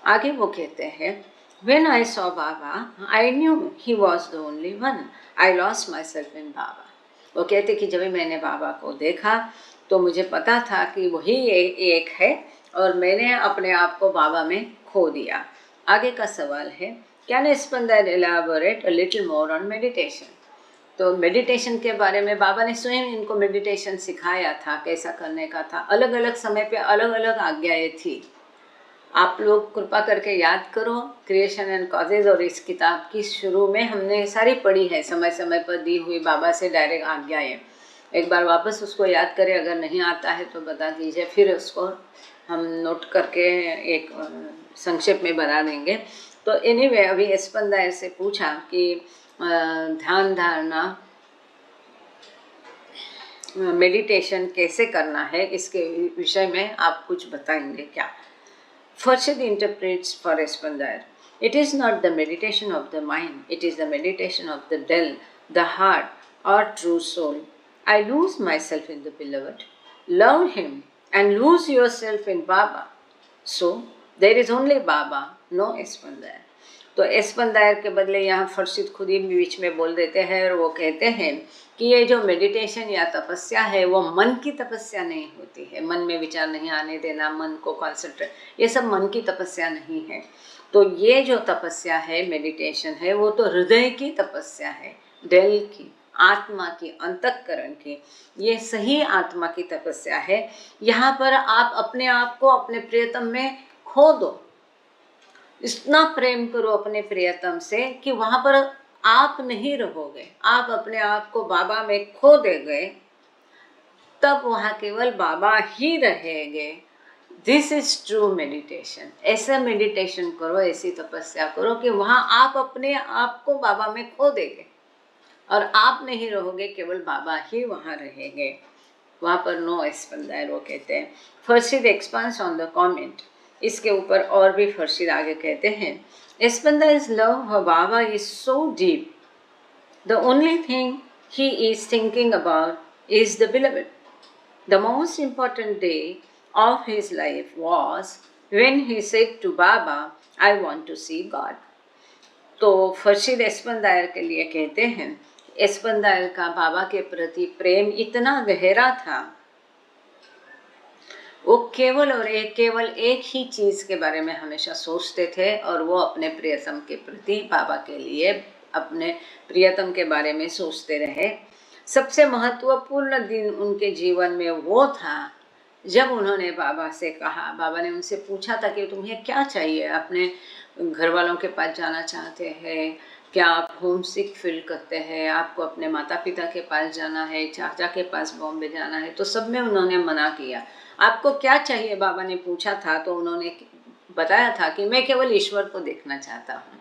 आगे वो कहते हैं, When I saw Baba, I knew he was the only one. I lost myself in Baba. वो कहते कि जब मैंने बाबा को देखा तो मुझे पता था कि वही एक है और मैंने अपने आप को बाबा में खो दिया। आगे का सवाल है, Can Espandair elaborate a little more on meditation? तो मेडिटेशन के बारे में बाबा ने स्वयं इनको मेडिटेशन सिखाया था, कैसा करने का था। अलग अलग समय पे अलग अलग आज्ञाएं थी। आप लोग कृपा करके याद करो, क्रिएशन एंड कॉजेज और इस किताब की शुरू में हमने सारी पढ़ी है, समय समय पर दी हुई बाबा से डायरेक्ट आज्ञाएं। एक बार वापस उसको याद करें, अगर नहीं आता है तो बता दीजिए, फिर उसको हम नोट करके एक संक्षेप में बना देंगे। तो एनीवे, अभी एस्पंदायर से पूछा कि ध्यान धारणा मेडिटेशन कैसे करना है, इसके विषय में आप कुछ बताएंगे क्या? Farshid interprets for Espandair, it is not the meditation of the mind, it is the meditation of the del, the heart or true soul. I lose myself in the beloved, love him and lose yourself in Baba. So there is only Baba, no Espandair. तो एस्पंदायर के बदले यहाँ फरशीद खुद ही बीच में बोल देते हैं और वो कहते हैं कि ये जो मेडिटेशन या तपस्या है वो मन की तपस्या नहीं होती है। मन में विचार नहीं आने देना, मन को कॉन्सेंट्रेट, ये सब मन की तपस्या नहीं है। तो ये जो तपस्या है, मेडिटेशन है, वो तो हृदय की तपस्या है, दिल की, आत्मा की, अंतःकरण की। ये सही आत्मा की तपस्या है। यहाँ पर आप अपने आप को अपने प्रियतम में खो दो, इतना प्रेम करो अपने प्रियतम से कि वहाँ पर आप नहीं रहोगे, आप अपने आप को बाबा में खो देंगे, तब वहाँ केवल बाबा ही रहेंगे। This is true meditation. ऐसा मेडिटेशन करो, ऐसी तपस्या करो कि वहाँ आप अपने आप को बाबा में खो देंगे और आप नहीं रहोगे, केवल बाबा ही वहाँ रहेंगे। वहाँ पर नो एस्पंदायर, वो कहते हैं। फर्शीद एक्सपांड्स ऑन द कमेंट, इसके ऊपर और भी फर्शीद आगे कहते हैं, Espandair's love for Baba is so deep. The only thing he is thinking about is the beloved. The most important day of his life was when he said to Baba, I want to see God. तो फर्शीद एस्पंदायर के लिए कहते हैं, एस्पंदायर का बाबा के प्रति प्रेम इतना गहरा था, वो केवल एक ही चीज़ के बारे में हमेशा सोचते थे और वो अपने प्रियतम के प्रति, बाबा के लिए अपने प्रियतम के बारे में सोचते रहे। सबसे महत्वपूर्ण दिन उनके जीवन में वो था जब उन्होंने बाबा से कहा, बाबा ने उनसे पूछा था कि तुम्हें क्या चाहिए, अपने घर वालों के पास जाना चाहते हैं क्या, आप होम सिक फील करते हैं, आपको अपने माता पिता के पास जाना है, चाचा के पास बॉम्बे जाना है, तो सब में उन्होंने मना किया। आपको क्या चाहिए बाबा ने पूछा था, तो उन्होंने बताया था कि मैं केवल ईश्वर को देखना चाहता हूँ,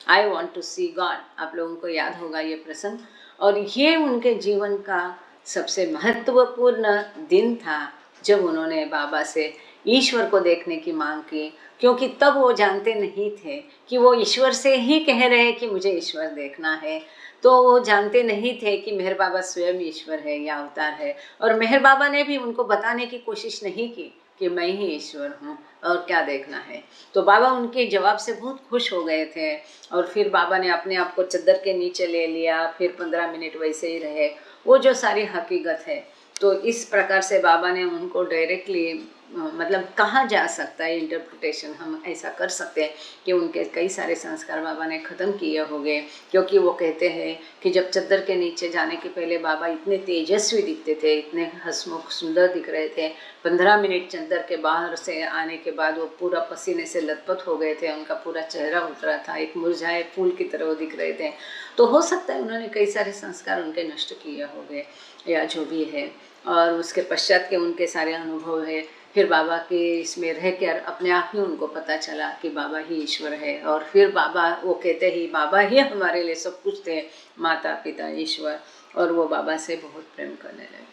I want to see God. आप लोगों को याद होगा ये प्रसंग। और ये उनके जीवन का सबसे महत्वपूर्ण दिन था जब उन्होंने बाबा से ईश्वर को देखने की मांग की, क्योंकि तब वो जानते नहीं थे कि वो ईश्वर से ही कह रहे हैं कि मुझे ईश्वर देखना है। तो वो जानते नहीं थे कि मेहर बाबा स्वयं ईश्वर है या अवतार है। और मेहर बाबा ने भी उनको बताने की कोशिश नहीं की कि मैं ही ईश्वर हूँ और क्या देखना है। तो बाबा उनके जवाब से बहुत खुश हो गए थे। और फिर बाबा ने अपने आप को चद्दर के नीचे ले लिया, फिर 15 मिनट वैसे ही रहे, वो जो सारी हकीकत है। तो इस प्रकार से बाबा ने उनको डायरेक्टली मतलब कहा जा सकता है, इंटरप्रिटेशन हम ऐसा कर सकते हैं कि उनके कई सारे संस्कार बाबा ने ख़त्म किए होंगे। क्योंकि वो कहते हैं कि जब चद्दर के नीचे जाने के पहले बाबा इतने तेजस्वी दिखते थे, इतने हंसमुख सुंदर दिख रहे थे। 15 मिनट चद्दर के बाहर से आने के बाद वो पूरा पसीने से लथपथ हो गए थे, उनका पूरा चेहरा उतरा था, एक मुरझाए फूल की तरह वो दिख रहे थे। तो हो सकता है उन्होंने कई सारे संस्कार उनके नष्ट किए होंगे या जो भी है। और उसके पश्चात के उनके सारे अनुभव है, फिर बाबा के इसमें रह कर अपने आप ही उनको पता चला कि बाबा ही ईश्वर है। और फिर बाबा, वो कहते ही बाबा ही हमारे लिए सब कुछ थे, माता पिता ईश्वर। और वो बाबा से बहुत प्रेम करने लगे।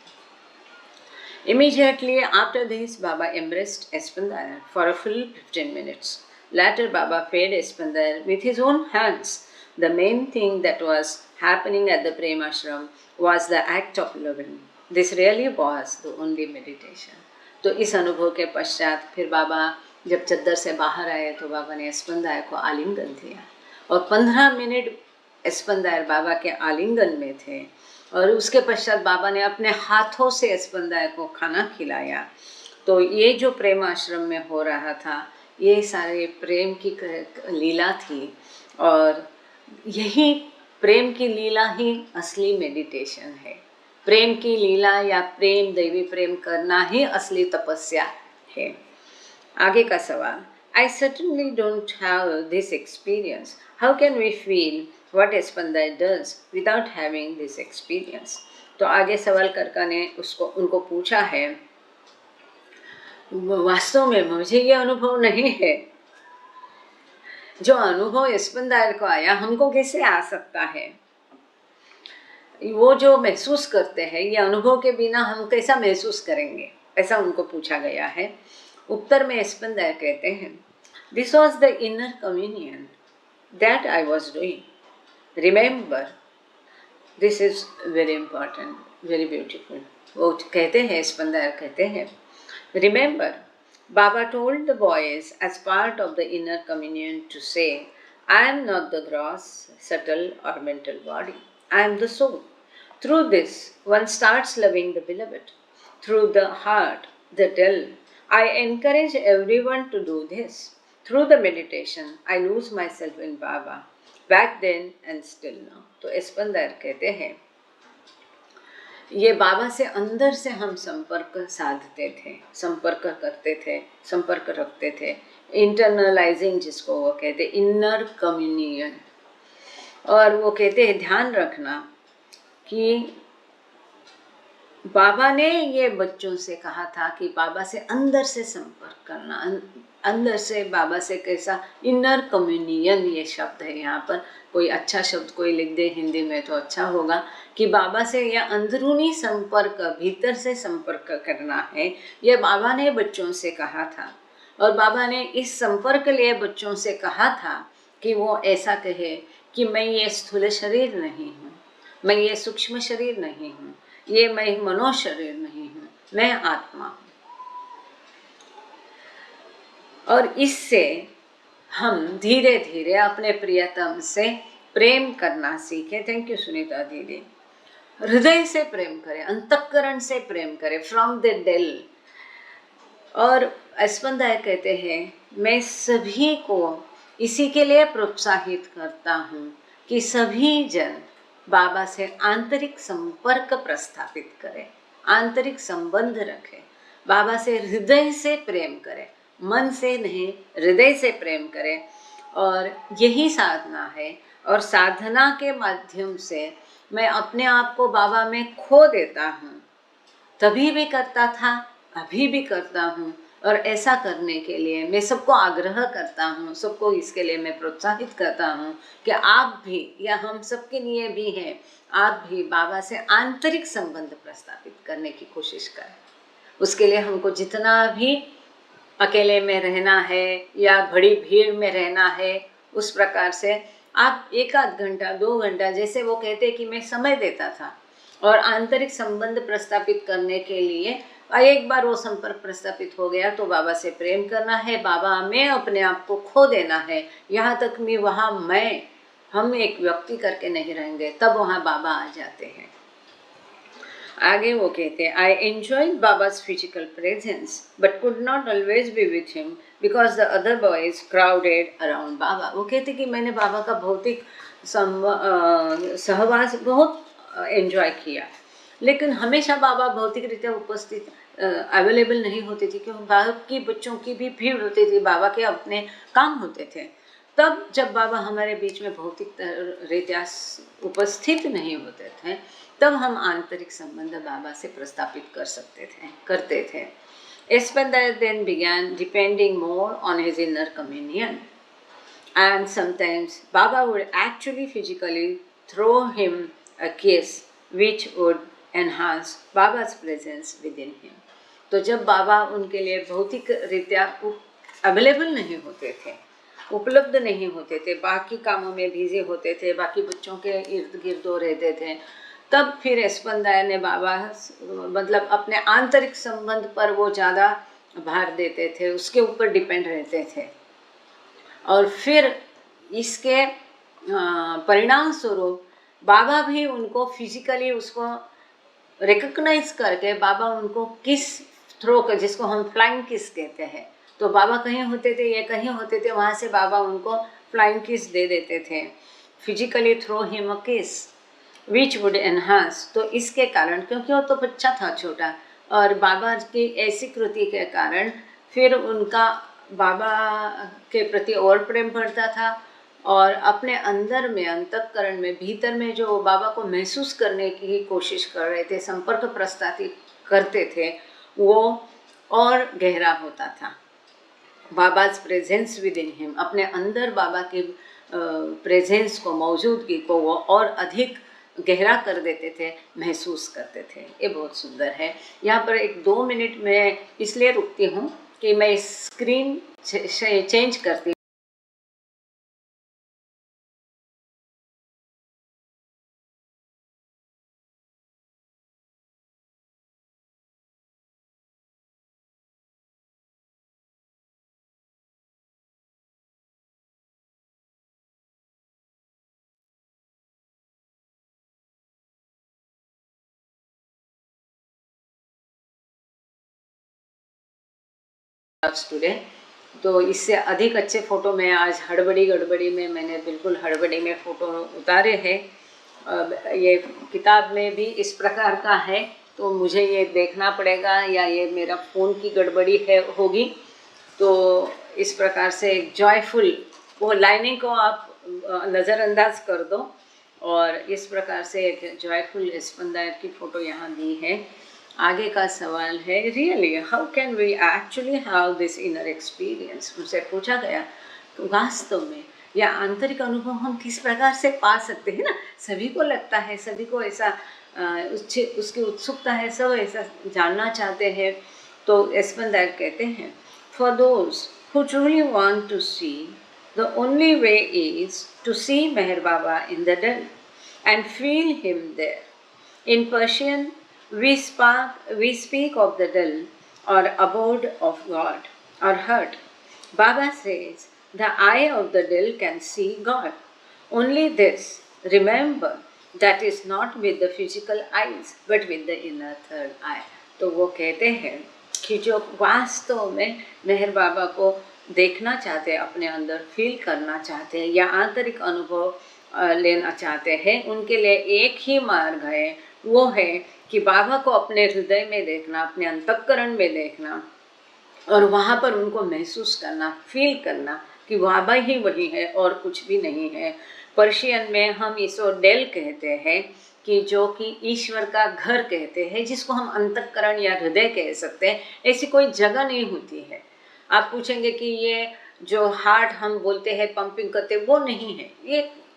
Immediately after this, Baba embraced Espandar for a full 15 minutes. Later, Baba fed Espandar with his own hands. The main thing that was happening at the Prem Ashram was the act of loving. This really was the only meditation. तो इस अनुभव के पश्चात फिर बाबा जब चद्दर से बाहर आए तो बाबा ने एस्पंदायर को आलिंगन दिया और 15 मिनट एस्पंदायर बाबा के आलिंगन में थे। और उसके पश्चात बाबा ने अपने हाथों से एस्पंदायर को खाना खिलाया। तो ये जो प्रेम आश्रम में हो रहा था, ये सारे प्रेम की लीला थी। और यही प्रेम की लीला ही असली मेडिटेशन है। प्रेम की लीला या प्रेम, दैवी प्रेम करना ही असली तपस्या है। आगे का सवाल, I certainly don't have this experience. How can we feel what Espandar does without having this experience? तो आगे सवाल करका ने उनको पूछा है, वास्तव में मुझे ये अनुभव नहीं है, जो अनुभव एस्पंदायर को आया हमको कैसे आ सकता है? वो जो महसूस करते हैं, ये अनुभव के बिना हम कैसा महसूस करेंगे, ऐसा उनको पूछा गया है। उत्तर में एस्पंदायर कहते हैं, this was the inner communion that I was doing. Remember, this is very important, very beautiful. वो कहते हैं, एस्पंदायर कहते हैं, remember, Baba told the boys as part of the inner communion to say, I am not the gross, subtle or mental body. I am the soul. Through this, one starts loving the beloved. Through the heart, the tell. I encourage everyone to do this. Through the meditation, I lose myself in Baba. Back then and still now. तो एस्पंदायर कहते हैं, ये बाबा से अंदर से हम संपर्क साधते थे, संपर्क करते थे, संपर्क रखते थे। इंटरनलाइजिंग जिसको वो कहते, इनर कम्युनियन। और वो कहते हैं ध्यान रखना कि बाबा ने ये बच्चों से कहा था कि बाबा से अंदर से संपर्क करना, अंदर से बाबा से कैसा, इनर कम्युनियन ये शब्द है यहाँ पर। कोई अच्छा शब्द कोई लिख दे हिंदी में तो अच्छा होगा कि बाबा से यह अंदरूनी संपर्क, भीतर से संपर्क करना है, ये बाबा ने बच्चों से कहा था। और बाबा ने इस संपर्क लिए बच्चों से कहा था कि वो ऐसा कहे कि मैं ये स्थूल शरीर नहीं हूँ, मैं ये सूक्ष्म शरीर नहीं हूँ, ये मैं मनो शरीर नहीं हूँ, मैं आत्मा हूँ। और इससे हम धीरे धीरे अपने प्रियतम से प्रेम करना सीखे। थैंक यू सुनीता दीदी। हृदय से प्रेम करें, अंतःकरण से प्रेम करें, फ्रॉम द डेल। और एस्पंदायर कहते हैं, मैं सभी को इसी के लिए प्रोत्साहित करता हूँ कि सभी जन बाबा से आंतरिक संपर्क प्रस्थापित करें, आंतरिक संबंध रखें। बाबा से हृदय से प्रेम करें, मन से नहीं, हृदय से प्रेम करें। और यही साधना है। और साधना के माध्यम से मैं अपने आप को बाबा में खो देता हूँ। तभी भी करता था, अभी भी करता हूँ। और ऐसा करने के लिए मैं सबको आग्रह करता हूँ, सबको इसके लिए मैं प्रोत्साहित करता हूँ कि आप भी, या हम सबके लिए भी है, आप भी बाबा से आंतरिक संबंध प्रस्थापित करने की कोशिश करें। उसके लिए हमको जितना भी अकेले में रहना है या बड़ी भीड़ में रहना है, उस प्रकार से आप 1 आध घंटा 2 घंटा, जैसे वो कहते कि मैं समय देता था, और आंतरिक संबंध प्रस्थापित करने के लिए एक बार वो संपर्क प्रस्थापित हो गया तो बाबा से प्रेम करना है, बाबा में अपने आप को खो देना है। यहाँ तक मैं वहाँ हम एक व्यक्ति करके नहीं रहेंगे, तब वहाँ बाबा आ जाते हैं। आगे वो कहते हैं, I enjoyed Baba's physical presence but could not always be with him because the other boys crowded around Baba. वो कहते कि मैंने बाबा का भौतिक सहवास बहुत एंजॉय किया, लेकिन हमेशा बाबा भौतिक रीत्या उपस्थित अवेलेबल नहीं होते थे, क्योंकि बाकी बच्चों की भी भीड़ होती थी, बाबा के अपने काम होते थे। तब जब बाबा हमारे बीच में भौतिक रीत्या उपस्थित नहीं होते थे, तब हम आंतरिक संबंध बाबा से प्रस्थापित करते थे। Espadar then began depending more on his inner communion, and sometimes Baba would actually physically throw him a kiss which would enhance Baba's presence within him. तो जब बाबा उनके लिए भौतिक रीत्या अवेलेबल नहीं होते थे, उपलब्ध नहीं होते थे, बाकी कामों में बिजी होते थे, बाकी बच्चों के इर्द गिर्द रहते थे, तब फिर एस्पंदायर ने बाबा मतलब अपने आंतरिक संबंध पर वो ज़्यादा भार देते थे, उसके ऊपर डिपेंड रहते थे। और फिर इसके परिणाम स्वरूप बाबा भी उनको फिजिकली उसको रिकग्नाइज करके बाबा उनको किस थ्रो कर, जिसको हम फ्लाइंग किस कहते हैं, तो बाबा कहीं होते थे या कहीं होते थे, वहाँ से बाबा उनको फ्लाइंग किस दे देते थे, फिजिकली थ्रो हिम अ किस विच वुड एनहांस। तो इसके कारण, क्योंकि वो तो बच्चा था छोटा, और बाबा की ऐसी कृति के कारण फिर उनका बाबा के प्रति और प्रेम बढ़ता था, और अपने अंदर में, अंतःकरण में, भीतर में जो बाबा को महसूस करने की कोशिश कर रहे थे, संपर्क प्रस्थापित करते थे, वो और गहरा होता था। बाबा's प्रेजेंस विद इन हिम, अपने अंदर बाबा की प्रेजेंस को, मौजूदगी को वो और अधिक गहरा कर देते थे, महसूस करते थे। ये बहुत सुंदर है। यहाँ पर 1-2 मिनट में इसलिए रुकती हूँ कि मैं स्क्रीन चेंज करती हूँ। टुडे, तो इससे अधिक अच्छे फ़ोटो मैं आज गड़बड़ी में मैंने बिल्कुल हड़बड़ी में फ़ोटो उतारे हैं। ये किताब में भी इस प्रकार का है, तो मुझे ये देखना पड़ेगा, या ये मेरा फ़ोन की गड़बड़ी होगी। तो इस प्रकार से एक जॉयफुल, वो लाइनिंग को आप नज़रअंदाज कर दो, और इस प्रकार से एक जॉयफुल एस्पंदायर की फ़ोटो यहाँ दी है। आगे का सवाल है, really how can we actually have this inner experience. उनसे पूछा गया तो वास्तव में या आंतरिक अनुभव हम किस प्रकार से पा सकते हैं ना। सभी को लगता है, सभी को ऐसा उसकी उत्सुकता है, सब ऐसा जानना चाहते हैं। तो एस्पंदायर कहते हैं, for those who truly want to see, the only way is to see Meher Baba in the डल and feel him there. In Persian, we speak of the dull or abode of God or heart. Baba says, the eye of the dull can see God. Only this, remember, that is not with the physical eyes, but with the inner third eye. तो वो कहते हैं कि जो वास्तव में मेहर बाबा को देखना चाहते हैं, अपने अंदर फील करना चाहते हैं, या आंतरिक अनुभव लेना चाहते हैं, उनके लिए एक ही मार्ग है, वो है कि बाबा को अपने हृदय में देखना, अपने अंतःकरण में देखना, और वहाँ पर उनको महसूस करना, फील करना कि बाबा ही वही है और कुछ भी नहीं है। पर्शियन में हम इसको डेल कहते हैं, कि जो कि ईश्वर का घर कहते हैं, जिसको हम अंतःकरण या हृदय कह सकते हैं। ऐसी कोई जगह नहीं होती है। आप पूछेंगे कि ये जो हार्ट हम बोलते हैं पंपिंग करते, वो नहीं है,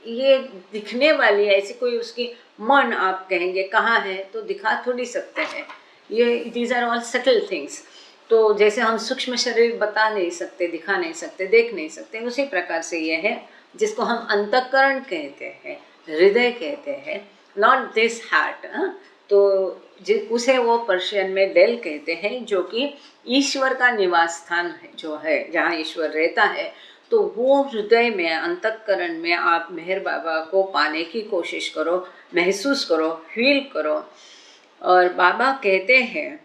ये दिखने वाली है। ऐसी कोई उसकी मन आप कहेंगे कहाँ है, तो दिखा थोड़ी सकते हैं। ये these are all subtle things. तो जैसे हम सूक्ष्म शरीर बता नहीं सकते, दिखा नहीं सकते, देख नहीं सकते, उसी प्रकार से ये है जिसको हम अंतःकरण कहते हैं, हृदय कहते हैं, नॉट दिस हार्ट। तो उसे वो पर्शियन में डेल कहते हैं, जो कि ईश्वर का निवास स्थान है, जो है जहाँ ईश्वर रहता है। तो वो हृदय में, अंतःकरण में आप मेहर बाबा को पाने की कोशिश करो, महसूस करो, फील करो। और बाबा कहते हैं,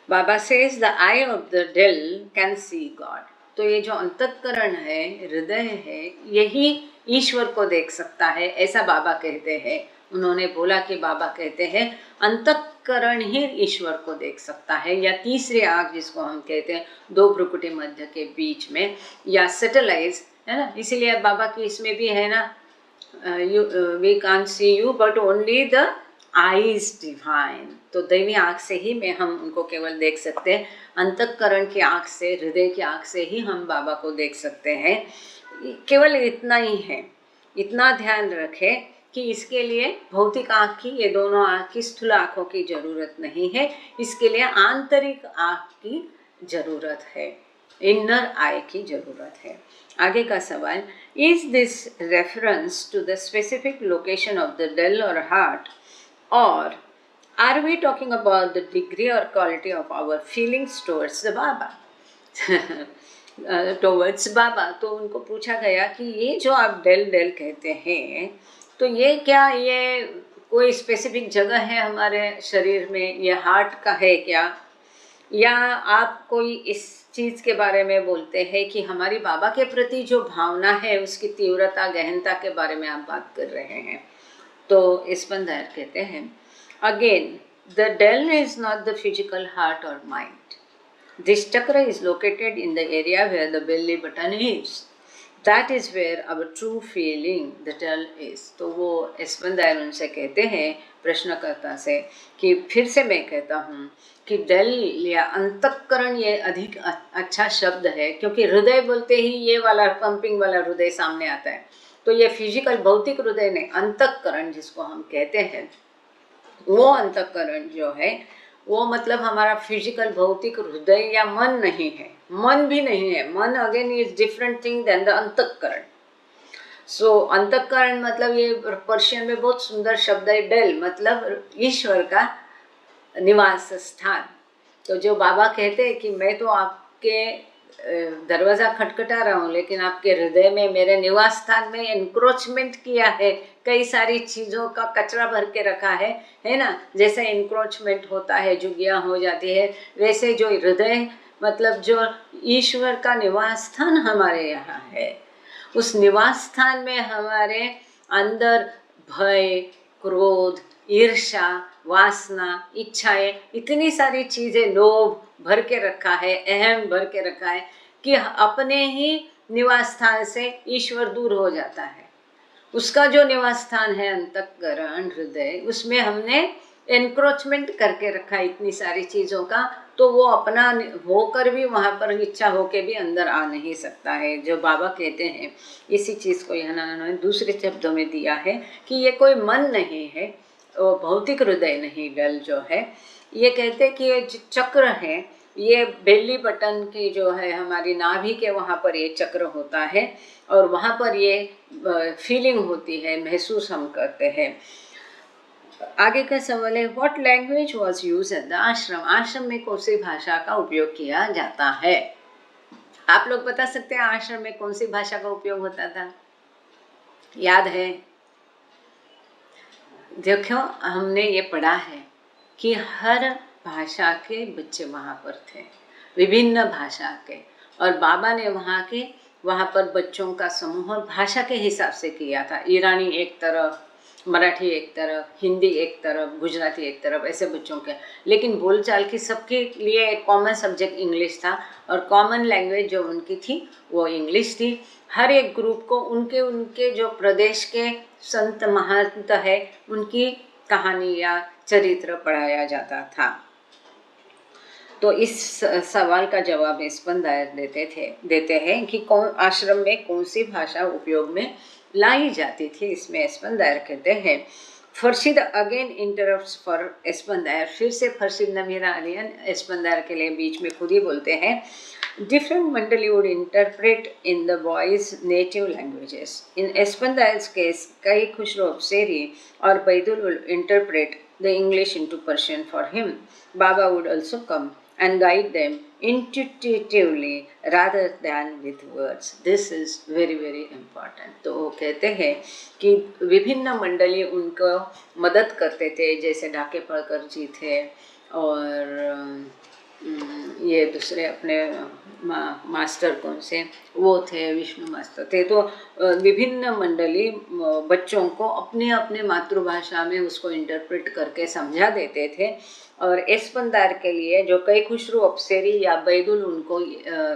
Baba says the eye of the dell can see God. तो ये जो अंतःकरण है, हृदय है, यही ईश्वर को देख सकता है, ऐसा बाबा कहते हैं। उन्होंने बोला कि बाबा कहते हैं अंतःकरण ही ईश्वर को देख सकता है, या तीसरी आँख जिसको हम कहते हैं दो भ्रुकुटी मध्य के बीच में, या सेटेलाइज है ना। इसीलिए बाबा की इसमें भी है ना, we can't see you but only the eyes divine. तो दैवी आँख से ही में हम उनको केवल देख सकते हैं, अंतःकरण की आँख से, हृदय की आँख से ही हम बाबा को देख सकते हैं। केवल इतना ही है। इतना ध्यान रखें कि इसके लिए भौतिक आँख की, ये दोनों आँख की, स्थूल आँखों की जरूरत नहीं है। इसके लिए आंतरिक आँख की जरूरत है, इनर आई की जरूरत है। आगे का सवाल, is this reference to the specific location of the डेल और हार्ट, और are we talking about the degree or quality of our feelings towards the Baba? towards Baba। तो उनको पूछा गया कि ये जो आप डेल डेल कहते हैं, तो ये क्या, ये कोई स्पेसिफिक जगह है हमारे शरीर में, ये हार्ट का है क्या, या आप कोई इस चीज़ के बारे में बोलते हैं कि हमारी बाबा के प्रति जो भावना है उसकी तीव्रता, गहनता के बारे में आप बात कर रहे हैं। तो स्पंदर कहते हैं, again, the del is not the physical heart or mind. This chakra is located in the area where the belly button is. That is where our true feeling, the del is. तो वो स्पंदर उनसे कहते हैं, प्रश्नकर्ता से, कि फिर से मैं कहता हूँ कि डेल या अंतःकरण ये अधिक अच्छा शब्द है, क्योंकि हृदय बोलते ही ये वाला पंपिंग वाला हृदय सामने आता है। तो ये फिजिकल भौतिक हृदय नहीं, अंतःकरण जिसको हम कहते हैं, वो अंतःकरण जो है, वो मतलब हमारा फिजिकल भौतिक हृदय या मन नहीं है, मन भी नहीं है। मन again is different thing then the अंतःकरण। सो अंतःकरण मतलब, ये पर्शियन में बहुत सुंदर शब्द है, डेल मतलब ईश्वर का निवास स्थान। तो जो बाबा कहते हैं कि मैं तो आपके दरवाज़ा खटखटा रहा हूँ, लेकिन आपके हृदय में, मेरे निवास स्थान में इंक्रोचमेंट किया है, कई सारी चीज़ों का कचरा भर के रखा है ना। जैसे इंक्रोचमेंट होता है, जुगियाँ हो जाती है, वैसे जो हृदय मतलब जो ईश्वर का निवास स्थान हमारे यहाँ है, उस निवास स्थान में हमारे अंदर भय, क्रोध, ईर्ष्या, वासना, इच्छाएं, इतनी सारी चीज़ें, लोभ भर के रखा है, अहम भर के रखा है, कि अपने ही निवास स्थान से ईश्वर दूर हो जाता है। उसका जो निवास स्थान है अंतःकरण, हृदय, उसमें हमने एनक्रोचमेंट करके रखा है इतनी सारी चीज़ों का, तो वो अपना होकर भी वहाँ पर इच्छा होकर भी अंदर आ नहीं सकता है। जो बाबा कहते हैं, इसी चीज़ को यहाँ उन्होंने दूसरे शब्दों में दिया है कि ये कोई मन नहीं है, वो भौतिक हृदय नहीं, डल जो है। ये कहते हैं कि ये चक्र है, ये बेली बटन की जो है हमारी नाभि के वहाँ पर ये चक्र होता है, और वहाँ पर ये फीलिंग होती है, महसूस हम करते हैं। आगे का सवाल है, what language was used at the आश्रम। आश्रम में कौन सी भाषा का उपयोग किया जाता है? आप लोग बता सकते हैं आश्रम में कौन सी भाषा का उपयोग होता था? याद है? देखो, हमने ये पढ़ा है कि हर भाषा के बच्चे वहाँ पर थे, विभिन्न भाषा के, और बाबा ने वहाँ पर बच्चों का समूह भाषा के हिसाब से किया था। ईरानी एक तरफ, मराठी एक तरफ, हिंदी एक तरफ, गुजराती एक तरफ, ऐसे बच्चों के। लेकिन बोलचाल की सबके लिए एक कॉमन सब्जेक्ट इंग्लिश था और कॉमन लैंग्वेज जो उनकी थी वो इंग्लिश थी। हर एक ग्रुप को उनके उनके जो प्रदेश के संत महंत है उनकी कहानी या चरित्र पढ़ाया जाता था। तो इस सवाल का जवाब स्पंदायर देते हैं कि कौन आश्रम में कौन सी भाषा उपयोग में लाई जाती थी। इसमें स्पंदायर कहते हैं, फरशीद अगेन इंटरप्ट्स फॉर स्पंदायर, फिर से फरशीद नमीरा अलियन स्पंदायर के लिए बीच में खुद ही बोलते हैं, different Mandali would interpret in the boys' native languages. In Espandayar's case, कई खुशरो अफसेरी और बैदुल will interpret the English into Persian for him. Baba would also come and guide them intuitively rather than with words. This is very very important. तो वो कहते हैं कि विभिन्न मंडली उनको मदद करते थे, जैसे ढाके पढ़कर जी थे और ये दूसरे अपने मास्टर कौन से वो थे, विष्णु मास्टर थे। तो विभिन्न मंडली बच्चों को अपने अपने मातृभाषा में उसको इंटरप्रेट करके समझा देते थे। और स्पंदार के लिए जो कई खुशरू अफसेरी या बैदुल उनको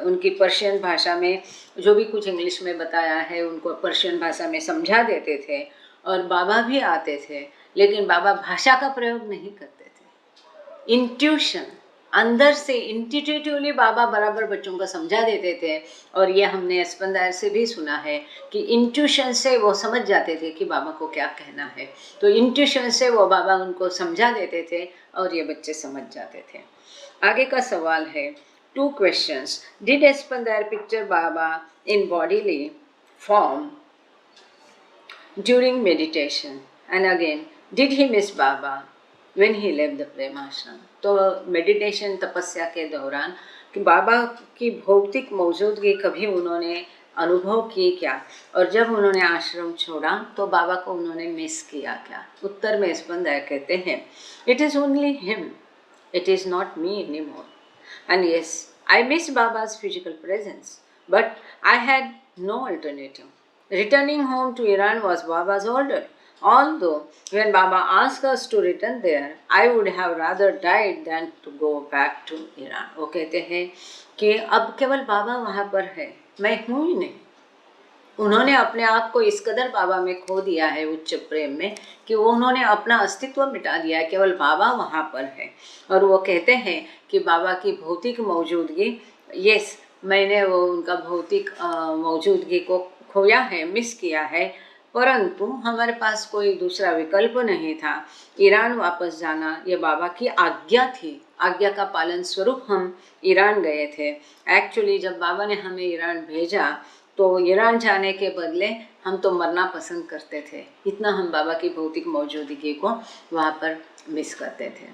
उनकी पर्शियन भाषा में जो भी कुछ इंग्लिश में बताया है उनको पर्शियन भाषा में समझा देते थे। और बाबा भी आते थे, लेकिन बाबा भाषा का प्रयोग नहीं करते थे। इंट्यूशन, अंदर से इंट्यूटिवली बाबा बराबर बच्चों को समझा देते थे। और ये हमने स्पंदायर से भी सुना है कि इंट्यूशन से वो समझ जाते थे कि बाबा को क्या कहना है। तो इंट्यूशन से वो बाबा उनको समझा देते थे और ये बच्चे समझ जाते थे। आगे का सवाल है, 2 questions. Did Aspandiar picture Baba in bodily form during meditation? And again, did he miss Baba when he left the Prem Ashram? तो मेडिटेशन तपस्या के दौरान कि बाबा की भौतिक मौजूदगी कभी उन्होंने अनुभव की क्या, और जब उन्होंने आश्रम छोड़ा तो बाबा को उन्होंने मिस किया क्या? उत्तर में स्पंदायर कहते हैं, it is only him, it is not me any more, and yes I miss Baba's physical presence, but I had no alternative. Returning home to Iran was Baba's order. Although when Baba asked us to return there, I would have rather died than to go back to Iran. वो कहते हैं कि अब केवल बाबा वहाँ पर है, मैं हूँ ही नहीं। उन्होंने अपने आप को इस कदर बाबा में खो दिया है उच्च प्रेम में कि वो उन्होंने अपना अस्तित्व मिटा दिया है, केवल बाबा वहाँ पर है। और वो कहते हैं कि बाबा की भौतिक मौजूदगी, यस मैंने वो उनका भौतिक मौजूदगी को खोया है, मिस किया है, परंतु हमारे पास कोई दूसरा विकल्प नहीं था। ईरान वापस जाना ये बाबा की आज्ञा थी, आज्ञा का पालन स्वरूप हम ईरान गए थे। एक्चुअली जब बाबा ने हमें ईरान भेजा तो ईरान जाने के बदले हम तो मरना पसंद करते थे, इतना हम बाबा की भौतिक मौजूदगी को वहाँ पर मिस करते थे।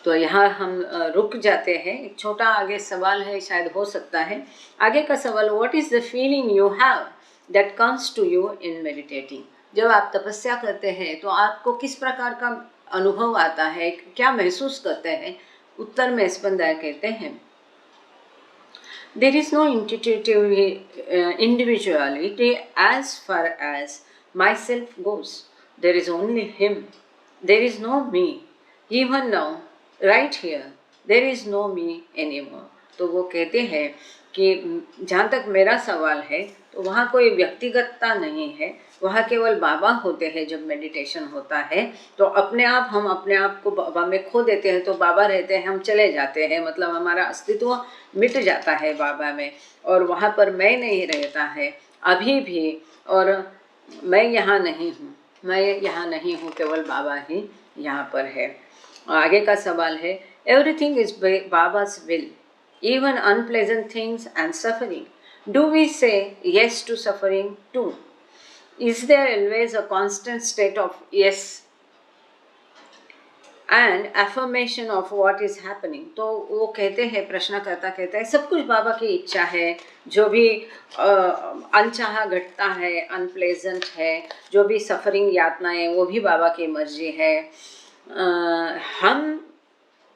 तो यहाँ हम रुक जाते हैं। एक छोटा आगे सवाल है, शायद हो सकता है। आगे का सवाल, what is the feeling you have that comes to you in meditating? जब आप तपस्या करते हैं तो आपको किस प्रकार का अनुभव आता है, क्या महसूस करते हैं? उत्तर में स्पंदायर कहते हैं, there is no intuitive individuality as far as myself goes. There is only him. There is no me. Even now, right here, there is no me anymore. तो वो कहते हैं कि जहाँ तक मेरा सवाल है तो वहाँ कोई व्यक्तिगतता नहीं है, वहाँ केवल बाबा होते हैं। जब मेडिटेशन होता है तो अपने आप हम अपने आप को बाबा में खो देते हैं, तो बाबा रहते हैं, हम चले जाते हैं, मतलब हमारा अस्तित्व मिट जाता है बाबा में। और वहाँ पर मैं नहीं रहता है अभी भी, और मैं यहाँ नहीं हूँ, मैं यहाँ नहीं हूँ, केवल बाबा ही यहाँ पर है। आगे का सवाल है, everything is Baba's will, even unpleasant things and suffering. Do we say yes to suffering too? Is there always a constant state of yes and affirmation of what is happening? तो वो कहते हैं, प्रश्नकर्ता कहता है, सब कुछ बाबा की इच्छा है, जो भी अनचाहा घटता है, अनप्लेजेंट है, जो भी सफरिंग यातनाएं वो भी बाबा की मर्जी है। हम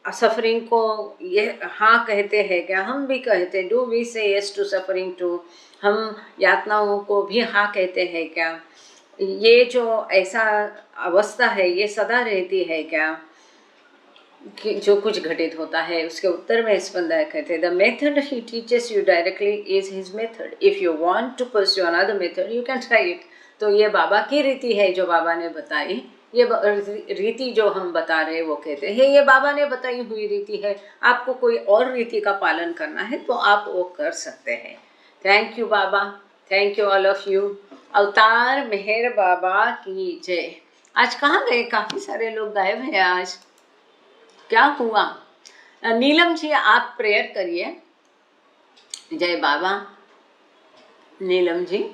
सफरिंग को ये हाँ कहते हैं क्या? हम भी कहते, डू वी से यस टू सफरिंग टू, हम यातनाओं को भी हाँ कहते हैं क्या? ये जो ऐसा अवस्था है ये सदा रहती है क्या, कि जो कुछ घटित होता है उसके उत्तर में स्पंदन कहते हैं the method he teaches you directly is his method, if you want to pursue another method you can try it. तो ये बाबा की रीति है जो बाबा ने बताई, ये रीति जो हम बता रहे हैं वो कहते हैं ये बाबा ने बताई हुई रीति है, आपको कोई और रीति का पालन करना है तो आप वो कर सकते हैं। Thank you Baba, thank you all of you. अवतार मेहर बाबा की जय। आज कहाँ गए, काफी सारे लोग गायब हैं आज, क्या हुआ? नीलम जी आप प्रेयर करिए। जय बाबा। नीलम जी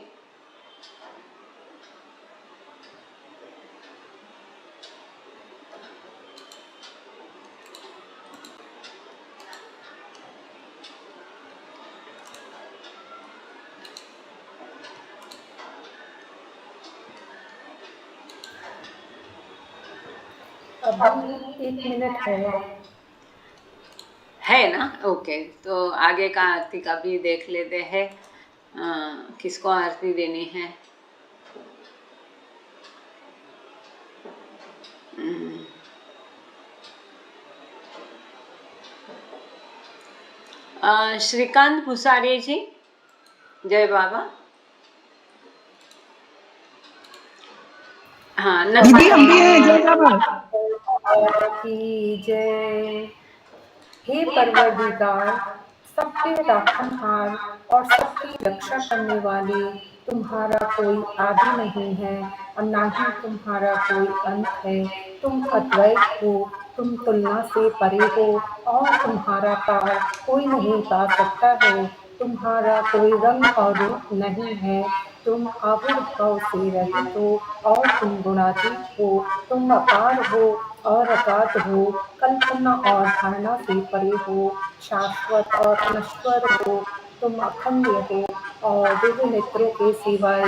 अभी 1 मिनट है ना? ओके, तो आगे का आरती का भी देख लेते हैं, किसको आरती देनी है। श्रीकांत भुसारी जी जय बाबा। हाँ दीदी हम भी हैं, जय बाबा की जय। हे परवरदिगार, सबके राखनहार और सबकी रक्षा करने वाले, तुम्हारा कोई आदि नहीं है और ना ही तुम्हारा कोई अंत है। तुम अद्वैत हो, तुम तुलना से परे हो और तुम्हारा पार कोई नहीं पा सकता है। तुम्हारा कोई रंग और रूप नहीं है, तुम आविर्भाव से रहित हो और तुम गुणातीत हो। तुम अपार हो और अगाध हो, कल्पना और धारणा से परे हो, शाश्वत और अनश्वर हो। तुम अखंड हो और दिव्य नेत्रों के सिवाय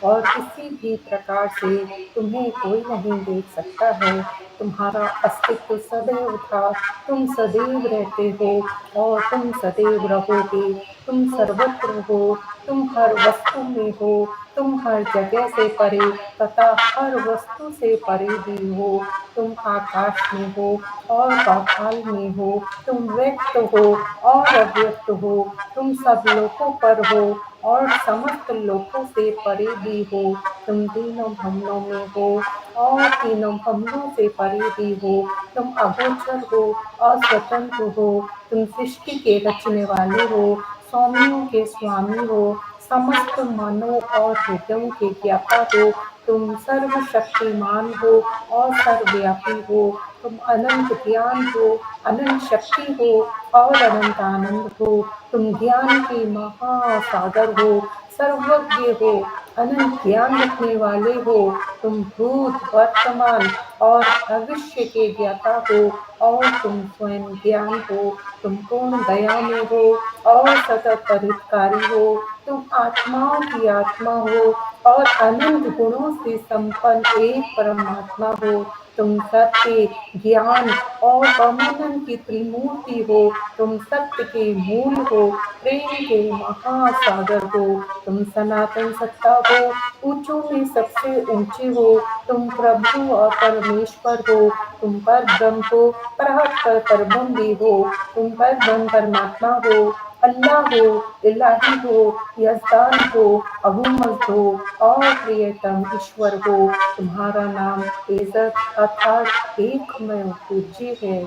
और किसी भी प्रकार से तुम्हें कोई नहीं देख सकता है। तुम्हारा अस्तित्व सदैव था, तुम सदैव रहते हो और तुम सदैव रहोगे। तुम सर्वत्र हो, तुम हर वस्तु में हो, तुम हर जगह से परे तथा हर वस्तु से परे भी हो। तुम आकाश में हो और पाताल में हो, तुम व्यक्त हो और अव्यक्त हो, तुम सब लोकों पर हो और समस्त लोकों से परे भी हो। तुम तीनों भवनों में हो और तीनों भवनों से परे भी हो। तुम अगोचर हो, अस्वतंत्र हो, तुम सृष्टि के रचने वाले हो, स्वामियों के स्वामी हो, समस्त मनों और हृदयों के ज्ञाता हो। तुम सर्वशक्तिमान हो और सर्वव्यापी हो। तुम अनंत ज्ञान हो, अनंत शक्ति हो और अनंत आनंद हो। तुम ज्ञान के महासागर हो, सर्वज्ञ हो, अनंत ज्ञान रखने वाले हो। तुम भूत, वर्तमान और भविष्य के ज्ञाता हो और तुम स्वयं ज्ञान हो। तुम पूर्ण दया में हो और सतत परितकारी हो। तुम आत्माओं की आत्मा हो और अनंत गुणों से संपन्न एक परमात्मा हो। तुम सत्य, ज्ञान और परमानंद की त्रिमूर्ति हो। तुम सत्य के मूल हो, प्रेम के महासागर हो। तुम सनातन सत्ता हो, ऊंचों में सबसे ऊंचे हो। तुम प्रभु और परमेश्वर हो। तुम पर ब्रह्म हो, पर ब्रह्म भी हो। तुम पर ब्रह्म परमात्मा हो, अल्लाह हो, इलाही हो, यजदान हो, अबूमज हो और प्रियतम ईश्वर हो। तुम्हारा नाम इज्जत अर्थात एकमेव पूज्य है।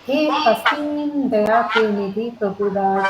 हे असीम दया के निधि प्रभुराज,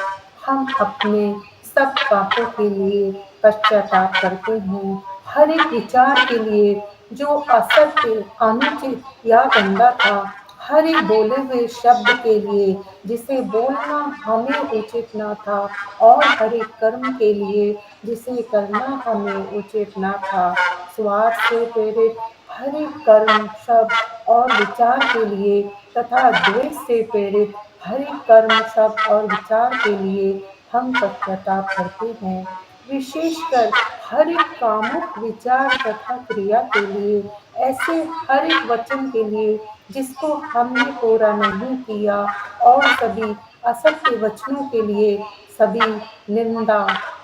हम अपने सब पापों के लिए पश्चाताप करते हैं। हर एक विचार के लिए जो असत्य, अनुचित या गंदा था, हर एक बोले हुए शब्द के लिए जिसे बोलना हमें उचित ना था, और हर एक कर्म के लिए जिसे करना हमें उचित ना था। स्वार्थ से प्रेरित हर एक कर्म, शब्द और विचार के लिए तथा द्वेष से प्रेरित हर एक कर्म, शब्द और विचार के लिए हम पश्चाताप करते हैं। विशेषकर हर एक कामुक विचार तथा क्रिया के लिए, ऐसे हर एक वचन के लिए जिसको हमने पूरा नहीं किया, और सभी असत्य वचनों के लिए, सभी निंदा,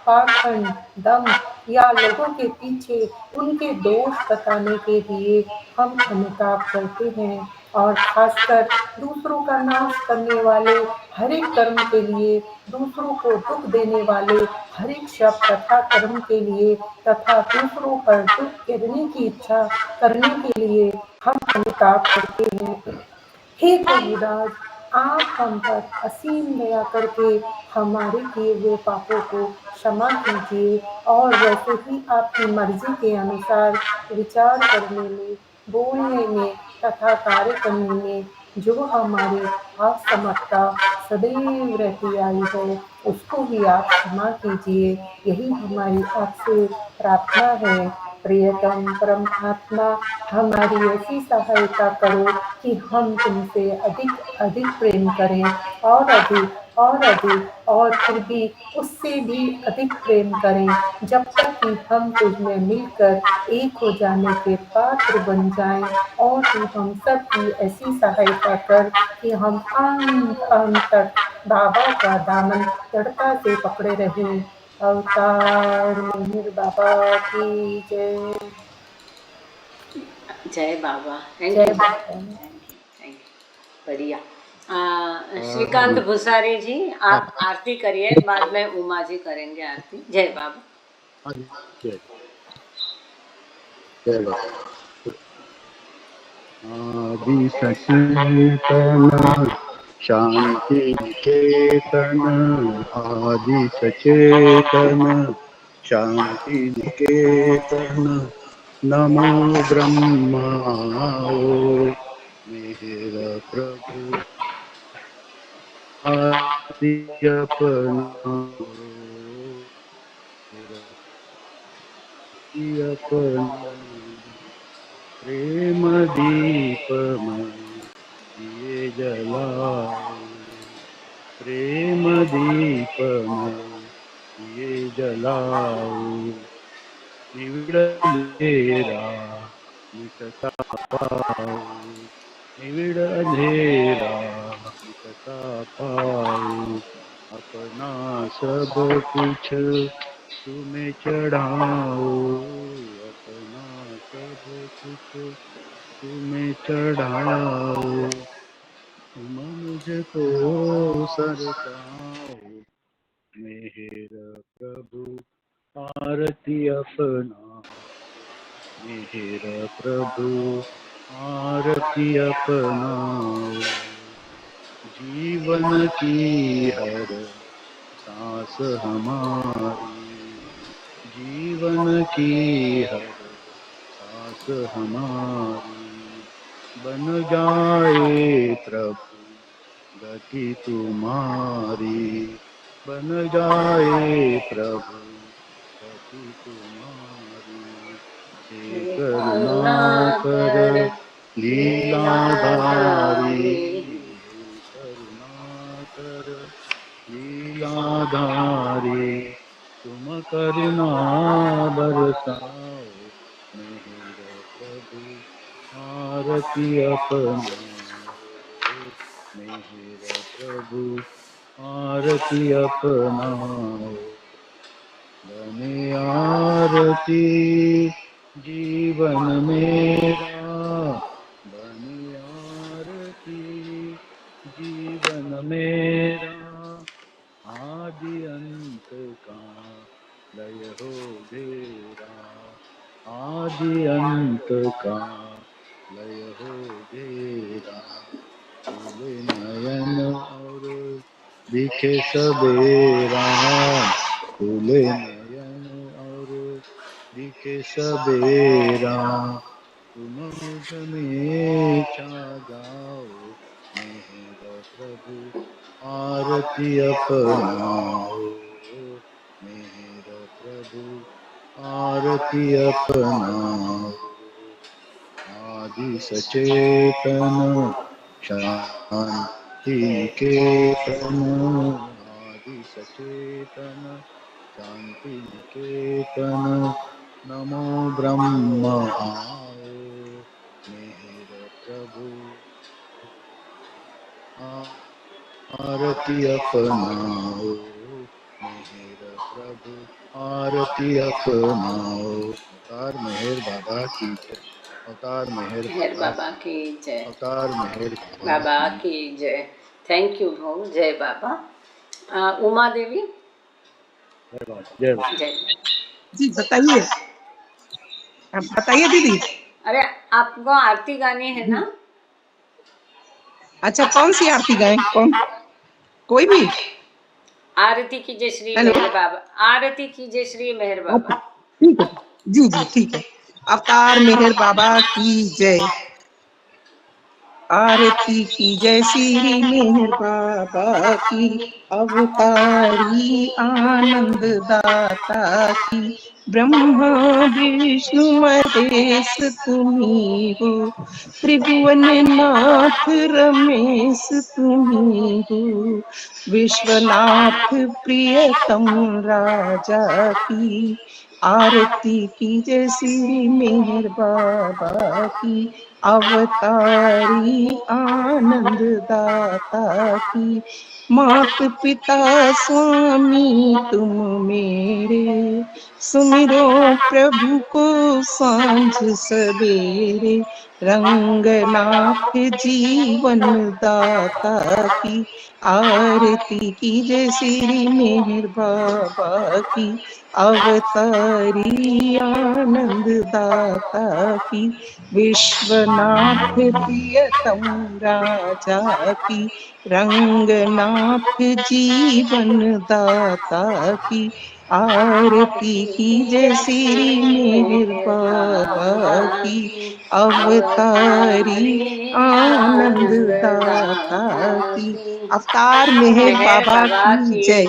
पाखंड, दम या लोगों के पीछे उनके दोष बताने के लिए हम अनुताप करते हैं, और खासकर दूसरों का नाश करने वाले हर एक कर्म के लिए, दूसरों को दुख देने वाले हर एक शब्द तथा कर्म के लिए, तथा दूसरों पर दुख गिरने की इच्छा करने के लिए हम अनुताप करते हैं। हे प्रभुराज, आप हम पर असीम दया करके हमारे किए हुए पापों को क्षमा कीजिए, और वैसे ही आपकी मर्जी के अनुसार विचार करने में, बोलने में तथा कार्य करने में जो हमारी असमर्थता सदैव रहती आई है, उसको भी आप क्षमा कीजिए। यही हमारी आपसे प्रार्थना है। प्रियतम परमात्मा, हमारी ऐसी सहायता करो कि हम तुमसे अधिक अधिक प्रेम करें, और अधिक और अधिक, और फिर भी उससे भी अधिक प्रेम करें, जब तक कि हम तुझ में मिलकर एक हो जाने के पात्र बन जाएं। और तू हम सब की ऐसी सहायता कर कि हम अंत अंत तक बाबा का दामन दृढ़ता से पकड़े रहें। अवतार मेहर बाबा की जय। जय बाबा। थैंक जय you, Baba. Thank you, thank you. बढ़िया। श्रीकांत भुसारी जी, आप आरती करिए, बाद में उमा जी करेंगे आरती। जय बाबा। जय बाबा। आदि सचेतन शांति निकेतन, आदि सचेतन शांति निकेतन, नमो ब्रह्माओ मेरा प्रभु आदि अपनाओ, मेरा अपनाओ। प्रेम दीप में दिए जलाओ, प्रेम दीप में दिए जलाओ, निविड़ अंधेरा मिटता पाओ, निविड़ अंधेरा मिटता पाओ। अपना सब कुछ तुम्हें चढ़ाओ, अपना सब कुछ तुम्हें चढ़ाओ, तुम मुझको सरसाओ, मेरा प्रभु आरती अपनाओ, मेरा प्रभु आरती अपनाओ। जीवन की हर सांस हमारी, जीवन की हर सांस हमारी, बन जाए प्रभु गति तुम्हारी, बन जाए प्रभु गति तुम्हारी। हे करुणाकर लीलाधारी, हे करुणाकर लीलाधारी, तुम करुणा बरसाओ, मेरा प्रभु आरती अपनाओ, मेरा प्रभु आरती अपनाओ। बने आरती जीवन मेरा, बने आरती जीवन मेरा, आदि अंत का लय हो तेरा, आदि अंत का लय हो तेरा। खुले नयन और दिखे सबेरा, खुले नयन और दिखे सबेरा, तुम मुझ में छा जाओ, मेरा प्रभु आरती अपनाओ, मेरा प्रभु आरती अपनाओ। आदि सचेतन शांति निकेतन, आदि सचेतन शांति निकेतन, नमो ब्रह्म आओ, मेरा प्रभु आरती अपनाओ, मेरा प्रभु आरती अपनाओ। अवतार मेहर बाबा की जय। अवतार मेहर मेहर बाबा की जय। अवतार मेहर बाबा की जय। थैंक यू भाऊ। जय बाबा। उमा देवी। जय बाबा। जय। जी बताइए, अब बताइए दीदी। अरे आपको आरती गानी है ना? अच्छा, कौन सी आरती गाएं? कौन, कोई भी? आरती कीजिए श्री हेलो। मेहर बाबा। आरती कीजिए श्री मेहर अच्छा, बाबा। ठीक है। जी जी ठीक है। अवतार मेहर बाबा की जय। आरती की जय श्री मेहर बाबा की। अवतारी आनंद दाता की। ब्रह्मा विष्णु महेश तुम्ही हो। त्रिभुवन नाथ रमेश तुम्ही हो। विश्वनाथ प्रियतम राजा की। आरती की जय श्री मेहर बाबा की। अवतारी आनंद दाता की। मात पिता स्वामी तुम मेरे। सुमिरो प्रभु को सांझ सवेरे। रंगनाथ जीवन दाता की। आरती की जय श्री मेहर बाबा की। अवतारी आनंद दाता की। विश्वनाथ प्रियतम राजा की। रंगनाथ जीवन दाता की। आरती की जय श्री मेहर बाबा की। अवतारी आनंद दाता की। अवतार मेहर बाबा की जय।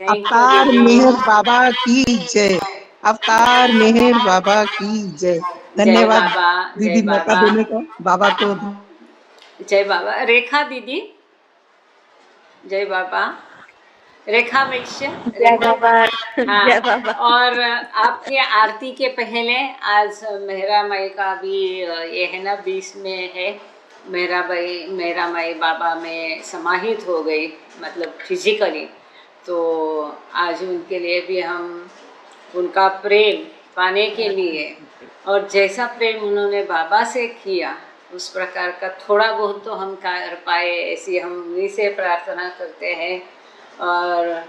थैंक यू अवतार दीदी। मेहर बाबा की जय। अवतार मेहर बाबा की जय। जय धन्यवाद बाबा। जय दीदी मौका बाबा। देने का। बाबा को जय बाबा। रेखा दीदी। जय बाबा। रेखा वैश्य। जय बाबा। हाँ। जय बाबा। और आपके आरती के पहले आज मेहरा माई का भी ये है ना 20 में है। मेहरा माई बाबा में समाहित हो गई, मतलब फिजिकली। तो आज उनके लिए भी हम उनका प्रेम पाने के लिए, और जैसा प्रेम उन्होंने बाबा से किया उस प्रकार का थोड़ा बहुत तो हम कर पाए, ऐसी हम उन्हीं से प्रार्थना करते हैं। और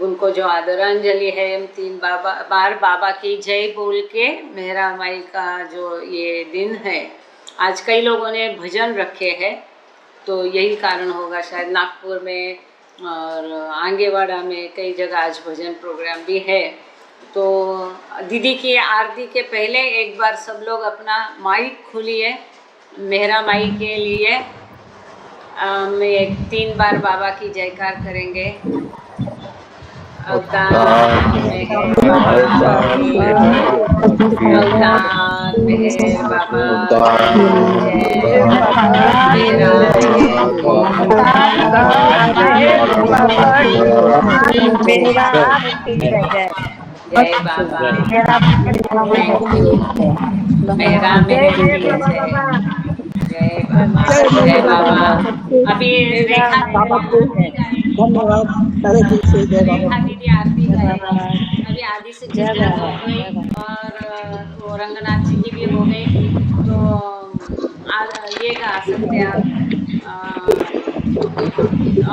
उनको जो आदरांजलि है, हम 3 बार बाबा की जय बोल के मेहरा माई का जो ये दिन है, आज कई लोगों ने भजन रखे हैं, तो यही कारण होगा शायद। नागपुर में और आंगेवाड़ा में कई जगह आज भजन प्रोग्राम भी है। तो दीदी की आरती के पहले एक बार सब लोग अपना माइक खोलिए मेहरा माई के लिए। हम 3 बार बाबा की जयकार करेंगे। अवतार मेहर बाबा की जय। अवतार मेहर बाबा की जय। मेरा मेहर मेरा आरती जय। जय बाबा। Thank you. मेरा मेहर की जय। जय बाबा। जय जय मेहर बाबा। बाबा सबके। अभी मेरा रेखा बाबा दीदी को आरती गाएंगी। धन्यवाद तहे दिल से। जय बाबा। रेखा दीदी आरती जय गाएंगी। बाबा। अभी आदि से जय चिंतन बाबा। हो गई, और वो रंगनाथ जी की भी हो गई। तो ये गा सकते हैं आप।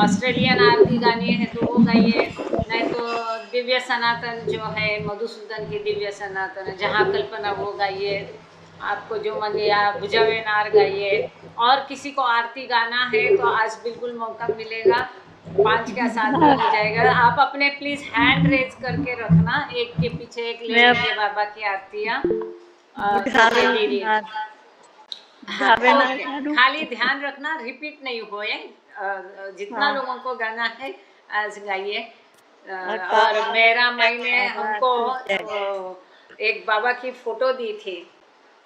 ऑस्ट्रेलियन आरती गानी है तो वो गाइए, नहीं तो दिव्य सनातन जो है मधुसूदन की दिव्य सनातन, जहाँ कल्पना वो गाइए। आपको जो मन या बुझावे नार गाइए। और किसी को आरती गाना है तो आज बिल्कुल मौका मिलेगा, 5 का 7 भी हो जाएगा। आप अपने प्लीज हैंड रेज करके रखना, एक के पीछे एक ले मैं लेंगे बाबा की आरतियाँ। बुझावे तो दीदी, हाँ बुझावे ना ओके, झाड़ू। खाली ध्यान रखना रिपीट नहीं होए। जितना हाँ। लोगों को गाना है आज गाइए। और और मेरा माई ने बाबा हमको की जय। एक बाबा की फोटो दी थी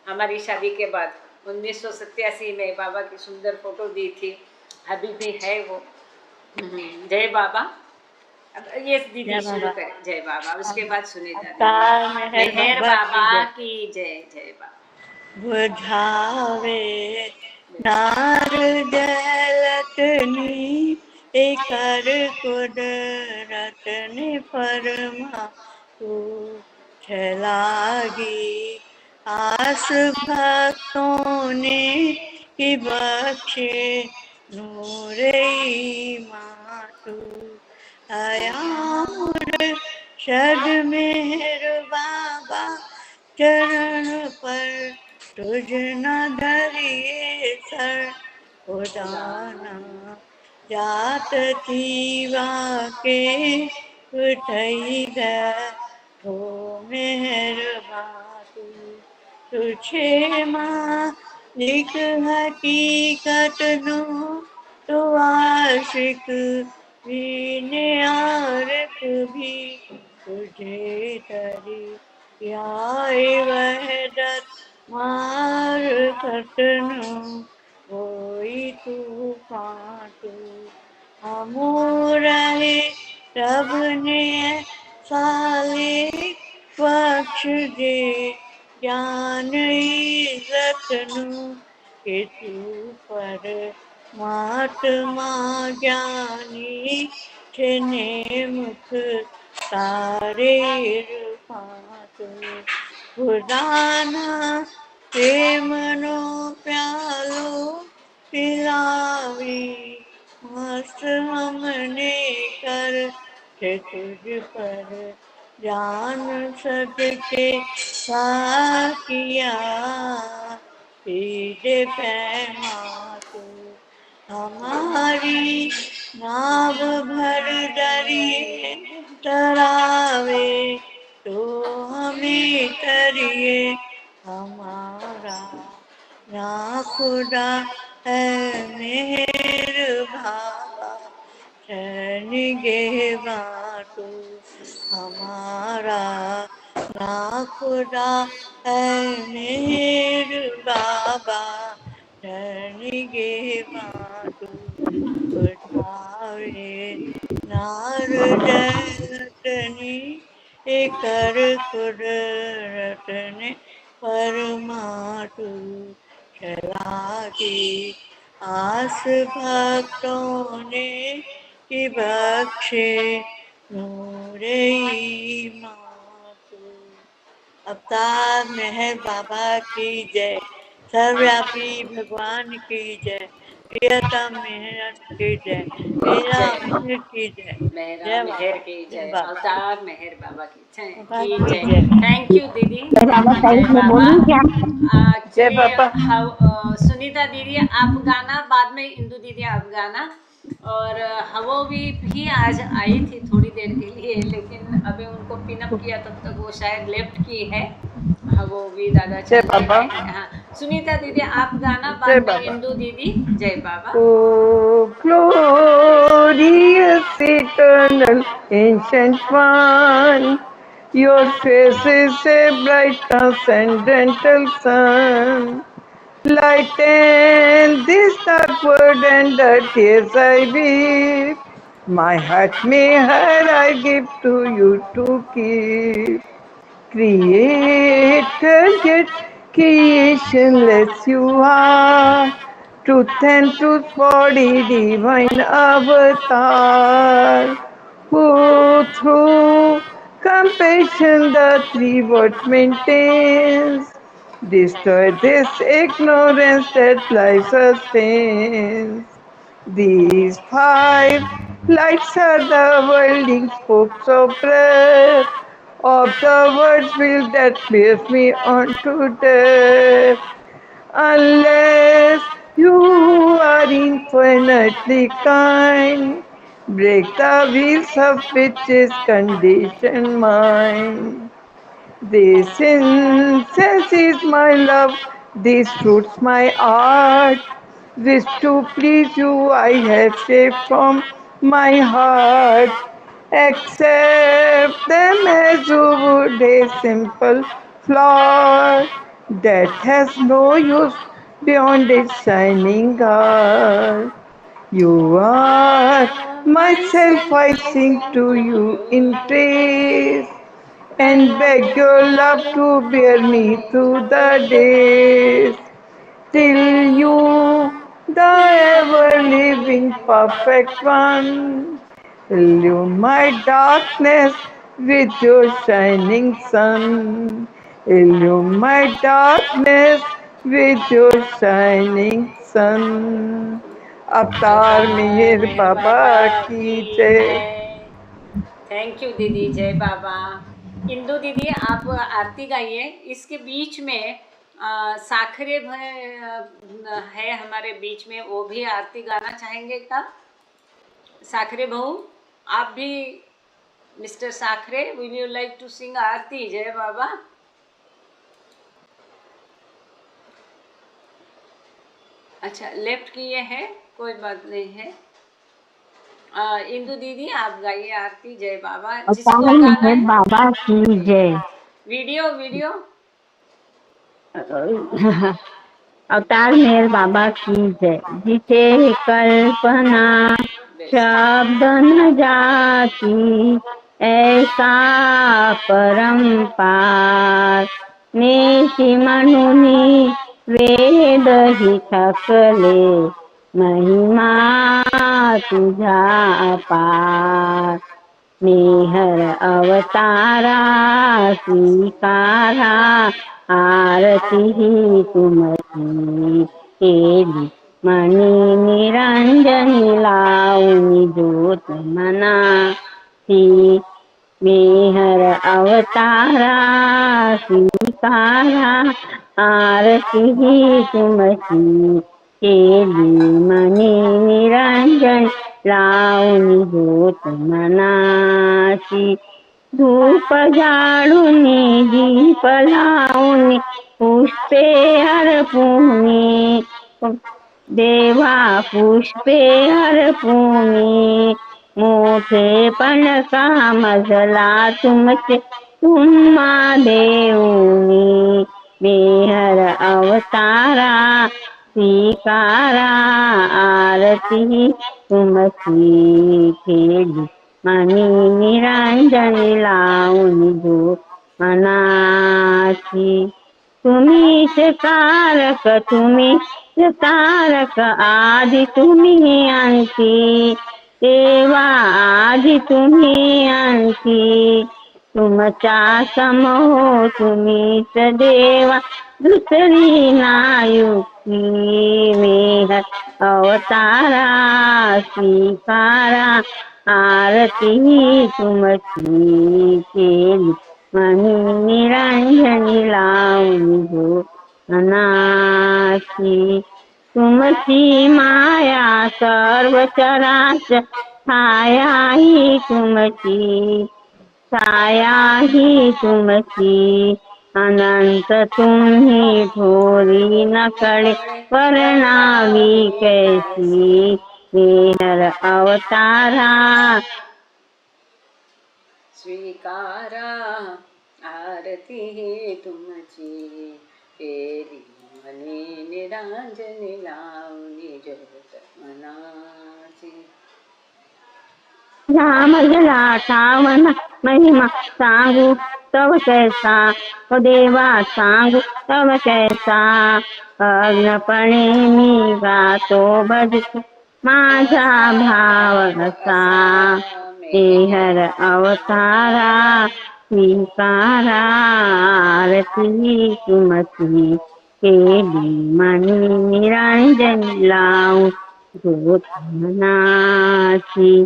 हमारी शादी के बाद 1987 में। बाबा की सुंदर फोटो दी थी, अभी भी है वो। जय बाबा। अब ये दीदी जय शुरू बाबा। करें जय बाबा, उसके बाद सुने जाते अवतार मेहर मेहर बाबा बाबा की की जय। जय बाबा। बुझावे नार जलतनी एकर कुदरत ने फरमा तू चलागी। आस भक्तों ने की बख्शे नूर ईमान तू। आया शद मेहर बाबा चरण पर तुझ न धरिए सर उदाना। जात थी वाके उठई गए हो मेहरबान तू। तुझे मालिक हकीकत नो तो आशिक भी ने आरिफ भी तुझे तरी आए वहदत मार कटनो कोई तूफान तू। हमू रहे रब ने साले बख्श दे ज्ञान इज़्ज़त नू कि तू पर महात्मा ज्ञानी छे मुख तारे इरफान तू। खुदाना प्रेमनो प्यालो पिलावी मस्त हमने कर के तुझ पर जान सदके साकिया पीजे पैमा तू। हमारी नाव भर दरिए तरावे तो हमें तरिए हमारा। ना खुदा है मेहर बाबा निगहबा तू हमारा। ना खुदा है मेहर बाबा निगहबा तू। उठावे नार जतनी कर कुदरत ने फरमा तू चलागी। आस भक्तों ने की बख्शे नूरे ईमान तू। अवतार मेहर बाबा की जय। सर्वव्यापी भगवान की जय। प्रियतम मेहर की जय। मेरा जय मेहर की जय। मेरा जय मेहर बाबा की जय जय, बाबा अवतार मेहर बाबा बाबा की की जय। जय। थैंक यू दीदी। जय बाबा जय साहिब मैं बाबा। बोलूं क्या? जय चलिए, बाबा। सुनीता दीदी आप गाना, बाद में इंदु दीदी आप गाना। और हवो भी आज आई थी थोड़ी देर के लिए, लेकिन अभी उनको पिनअप किया, तब तक वो शायद लेफ्ट की है। हवो भी दादा जय चल बाबा। रहे हैं। हाँ, सुनीता दीदी आप गाना, जय बाद में बाबा। इंदु दीदी। जय बाबा। Oh, glorious eternal ancient one, your face is a bright transcendental sun. Lighten this dark world and the tears I weep. My heart may hurt, I give to you to keep. Creator, yet creation lets you are. Truth and truth body, divine avatar. Who through compassion the three words maintains. Destroy this ignorance that life sustains. These five lights are the welding spokes of breath of the words will that bears me on to death. Unless you are infinitely kind, break the wheels of which is conditioned mind. This incense is my love, these fruits my art. Wish to please you, I have shaped from my heart. Accept them as you would a simple flower that has no use beyond its shining heart. You are myself, I sing to you in praise and beg your love to bear me through the days till you, the ever living perfect one, illume my darkness with your shining sun. Illume my darkness with your shining sun. अवतार मेहर मेहर बाबा बाबा की की जय। जय। Thank you दीदी, जय बाबा। इंदु दीदी आप आरती गाइए। इसके बीच में साखरे है हमारे बीच में, वो भी आरती गाना चाहेंगे क्या? साखरे बहू, आप भी, mister Sakhare, will you like to sing aarti? Jai Baba. अच्छा, लेफ्ट किए हैं, कोई बात नहीं है। इंदु दीदी आप गाइए आरती, जय बाबा। जिसको अवतार गाना मेहर है, बाबा की जय। वीडियो वीडियो अवतार मेहर बाबा की जय। जिसे कल्पना बेस्ट। शब्द न जाती, ऐसा परम्पार नेति मनुनी वेद ही थकले, महिमा तुझा अपार। मेहर अवतारा स्वीकारा, आरती ही तुमची केली। मनी निरंजनी लावणी ज्योत मनाची। मेहर अवतारा स्वीकारा, आरती ही तुमची केली। मनी निरंजन लावणी ज्योत मनाची। धूप झाडूनी दीप लावून, पुष्पे अर्पुनी देवा पुष्पे अर्पुनी। मोठेपण का मजला तुमचे तुम्हा देऊनी। मेहर अवतारा स्वीकारा, आरती तुमची केली। मनी निरंजनी लावणी ज्योत मनाची। तुम्हीच कारक तुम्हीच तारक, आदि तुम्ही अंती देवा, आदि तुम्ही अंती। तुमच्या समो तुम्हीच देवा, दुसरी नायुक्ती। मेहर अवतारा स्वीकारा, आरती ही तुमची केली। मनी निरंजनी लावणी ज्योत मनाची। तुमची माया सर्व चराचर, छाया ही तुमची छाया ही तुमची। अनंत तुम्ही थोरी न कळे, वर्णावी कैसी। मेहर अवतारा स्वीकारा, आरती ही तुमची केली। मनी निरांजनी लावणी ज्योत मनाची। राम जला ठावना, महिमा सांगू तव कैसा। ओ देवा सांगू तव कैसा। अग्नपणे मी गातो भजतो, माझा भाव असा। मेहर अवतारा स्वीकारा, आरती तुमची केली। मनी निरंजनी लावून ज्योत मनाची।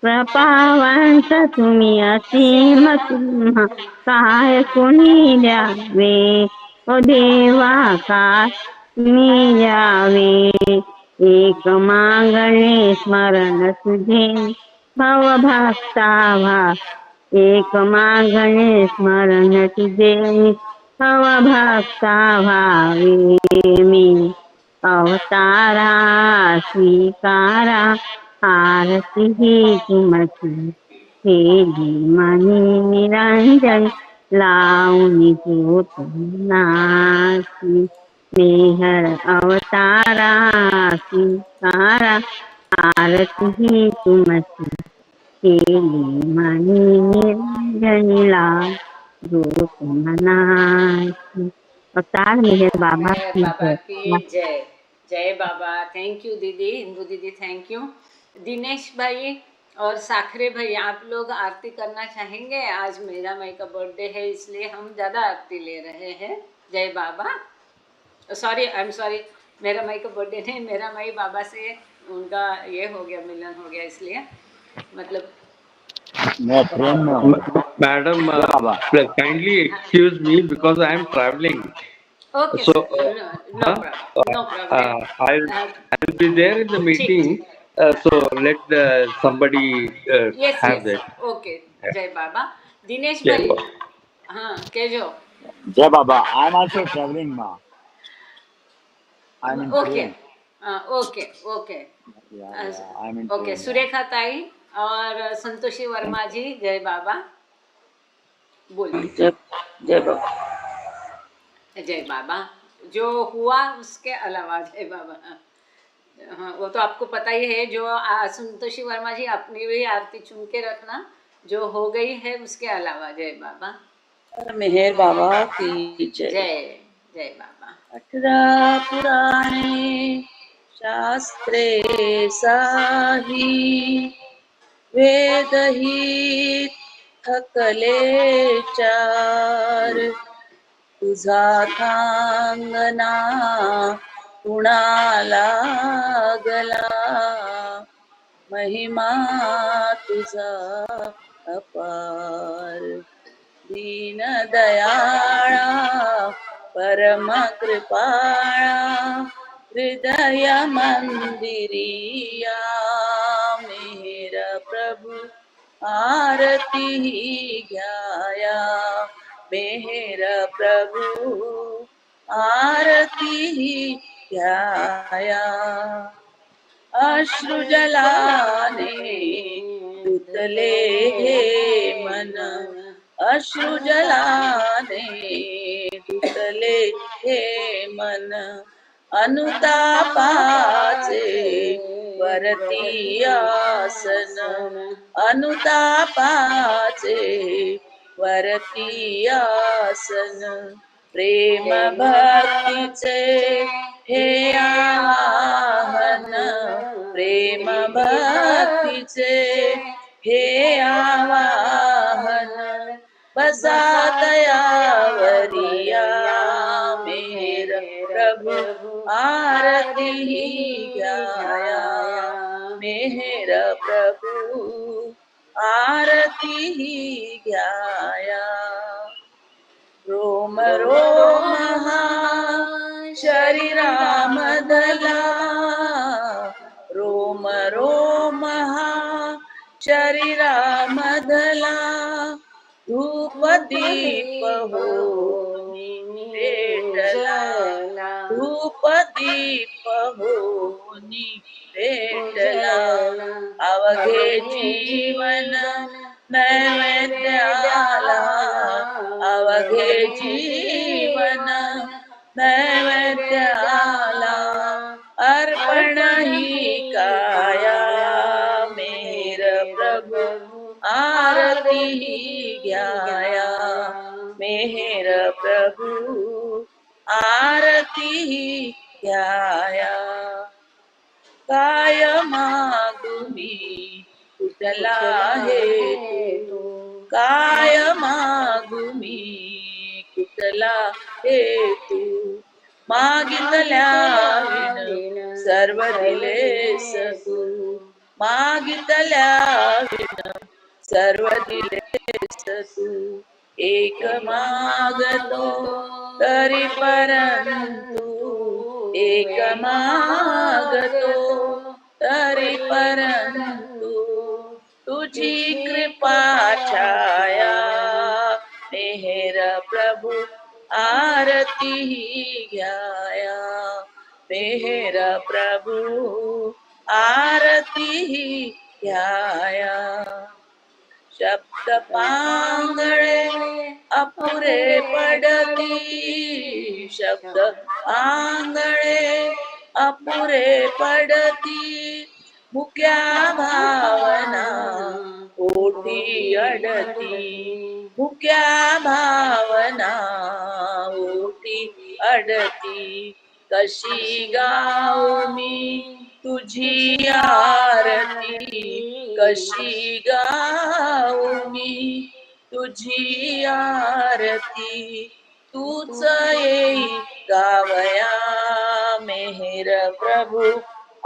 प्रभावंत तुम्ही असीम, तुम्हा काय कोणी द्यावे। ओ देवा काय तुम्ही द्यावे। एक मागणे स्मरण तुझे भवभक्ता एक मागणे स्मरण तुझे भवभक्ता भावे। मी अवतारा स्वीकारा, आरती ही तुमची केली। मनी निरंजन लावणी ज्योत मनाची। मेहर अवतारा स्वीकारा, आरती ही तुमची केली। मनी निरंजन लावणी ज्योत मनाची। अवतार मेहर बाबा मेहर की बाबा की जय। जय। जय बाबा। थैंक यू दीदी, इंदु दीदी, थैंक यू। दिनेश भाई और साखरे भाई, आप लोग आरती करना चाहेंगे? आज मेरा माई का बर्थडे है, इसलिए हम ज़्यादा आरती ले रहे हैं। जय बाबा। सॉरी, आई एम सॉरी, मेरा माई का बर्थडे नहीं, मेरा माई बाबा से उनका ये हो गया, मिलन हो गया, इसलिए मतलब मैं प्रेम में हूँ। Madam, Baba kindly excuse me because I am traveling. Okay So, sir, no problem, no problem. I'll be there in the ठीक meeting. ठीक, So let somebody yes have yes, that. Okay. जय बाबा। दिनेश जय भाई, बाबा। हाँ केजो, जय बाबा। आई एम आल्सो ट्रेवलिंग माँ। I am in okay, train. Okay okay, I am in okay. Train. Surekha ताई और संतोषी वर्मा जी, जय बाबा, बोलिए। जय बाबा। जय बाबा। जो हुआ उसके अलावा जय बाबा। हाँ, वो तो आपको पता ही है। जो संतोषी वर्मा जी, अपनी भी आरती चुन के रखना, जो हो गई है उसके अलावा। जय बाबा। मेहर बाबा की जय। जय जय बाबा। 18 पुराणे शास्त्रे साही, वेदही थकले चार, तुझा थांगना कुणाला गला, महिमा तुझा अपार, दीन दयाळा परम कृपाळा, हृदय मंदिरिया मेहर प्रभु आरती घ्याया, मेहर प्रभु आरती घ्याया, अश्रु जलाने धुतले हे मन, अश्रु जलाने धुतले हे मन, अनुतापाचे वरती आसन, अनुतापाचे वरती आसन, प्रेम भक्तीचे हे आवाहन, प्रेम भक्तीचे हे आवाहन, बसा तयावरिया मेहर प्रभु आरती घ्याया, मेहर प्रभु आरती घ्याया, रोम रोम हा शरीरामधला, रोम रोम हा शरीरामधला, धूप दीप हो पेटला, धूप दीप होनी पेटला, अवघे जीवन नैवेद्याला, अवघे जीवन नैवेद्याला, अर्पण ही काया मेहर प्रभु आरती घ्याया, मेहर प्रभु आरती घ्याया, काय मागू मी कुठला हेतू, काय मागू मी कुठला हेतू, मागितल्या विण सर्व दिलेस तू, मागितल्या विण सर्व दिलेस तू, एक मागतो तरी परंतु, एक मागतो तरी परंतु, तुझी कृपा छाया मेहर प्रभु आरती घ्याया, मेहर प्रभु आरती घ्याया, शब्द पांगळे अपुरे पडती, शब्द पांगळे अपुरे पडती, मुक्या भावना ओठी अडती, मुक्या भावना ओठी अडती, कशी गाऊ मी तुझी आरती, कशी गाऊ मी तुझी आरती, तूच येई गावया मेहर प्रभु,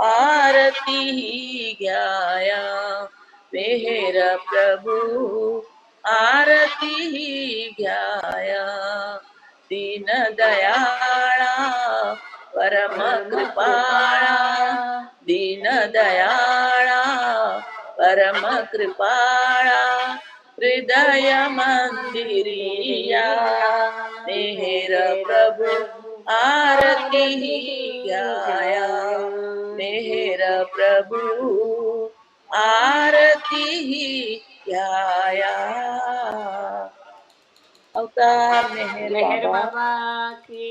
आरती घ्याया मेहर प्रभु, आरती घ्याया. दीन दयाळा परम कृपाळा, दीन दयाळा परम कृपाळा, हृदय मंदिरिया मेहर प्रभु, आरती घ्याया मेहर प्रभु, आरती घ्याया. अवतार मेहर मेहर बाबा. बाबा की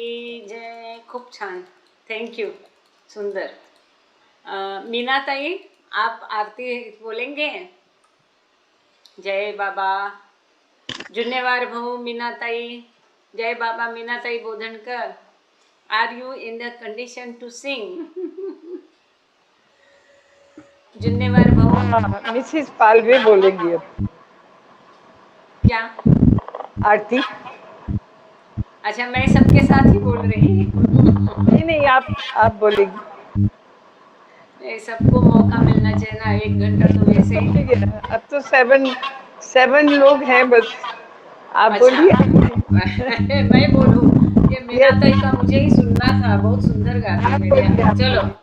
जय. खूप छान, थँक्यू, सुंदर. मीनाताई, आप आरती बोलेंगे? जय बाबा. जुन्नेवार Bhau Meenatai, Jai Baba. Meenatai Bodhankar, are you in the condition to sing? Junnewar Bhau. Mrs Palve बोलेंगी अब क्या? आरती. अच्छा, मैं सबके साथ ही बोल रही. नहीं नहीं, आप बोलेंगी. सबको मौका मिलना चाहिए ना, 1 घंटा तो वैसे ही. ठीक है, अब तो 7 लोग हैं बस. आप अच्छा. बोलिए. मैं बोलूं? ये मीनाताई Yes. का मुझे ही सुनना था, बहुत सुंदर गाती आप है. बोलिए, आप चलो बोलिए.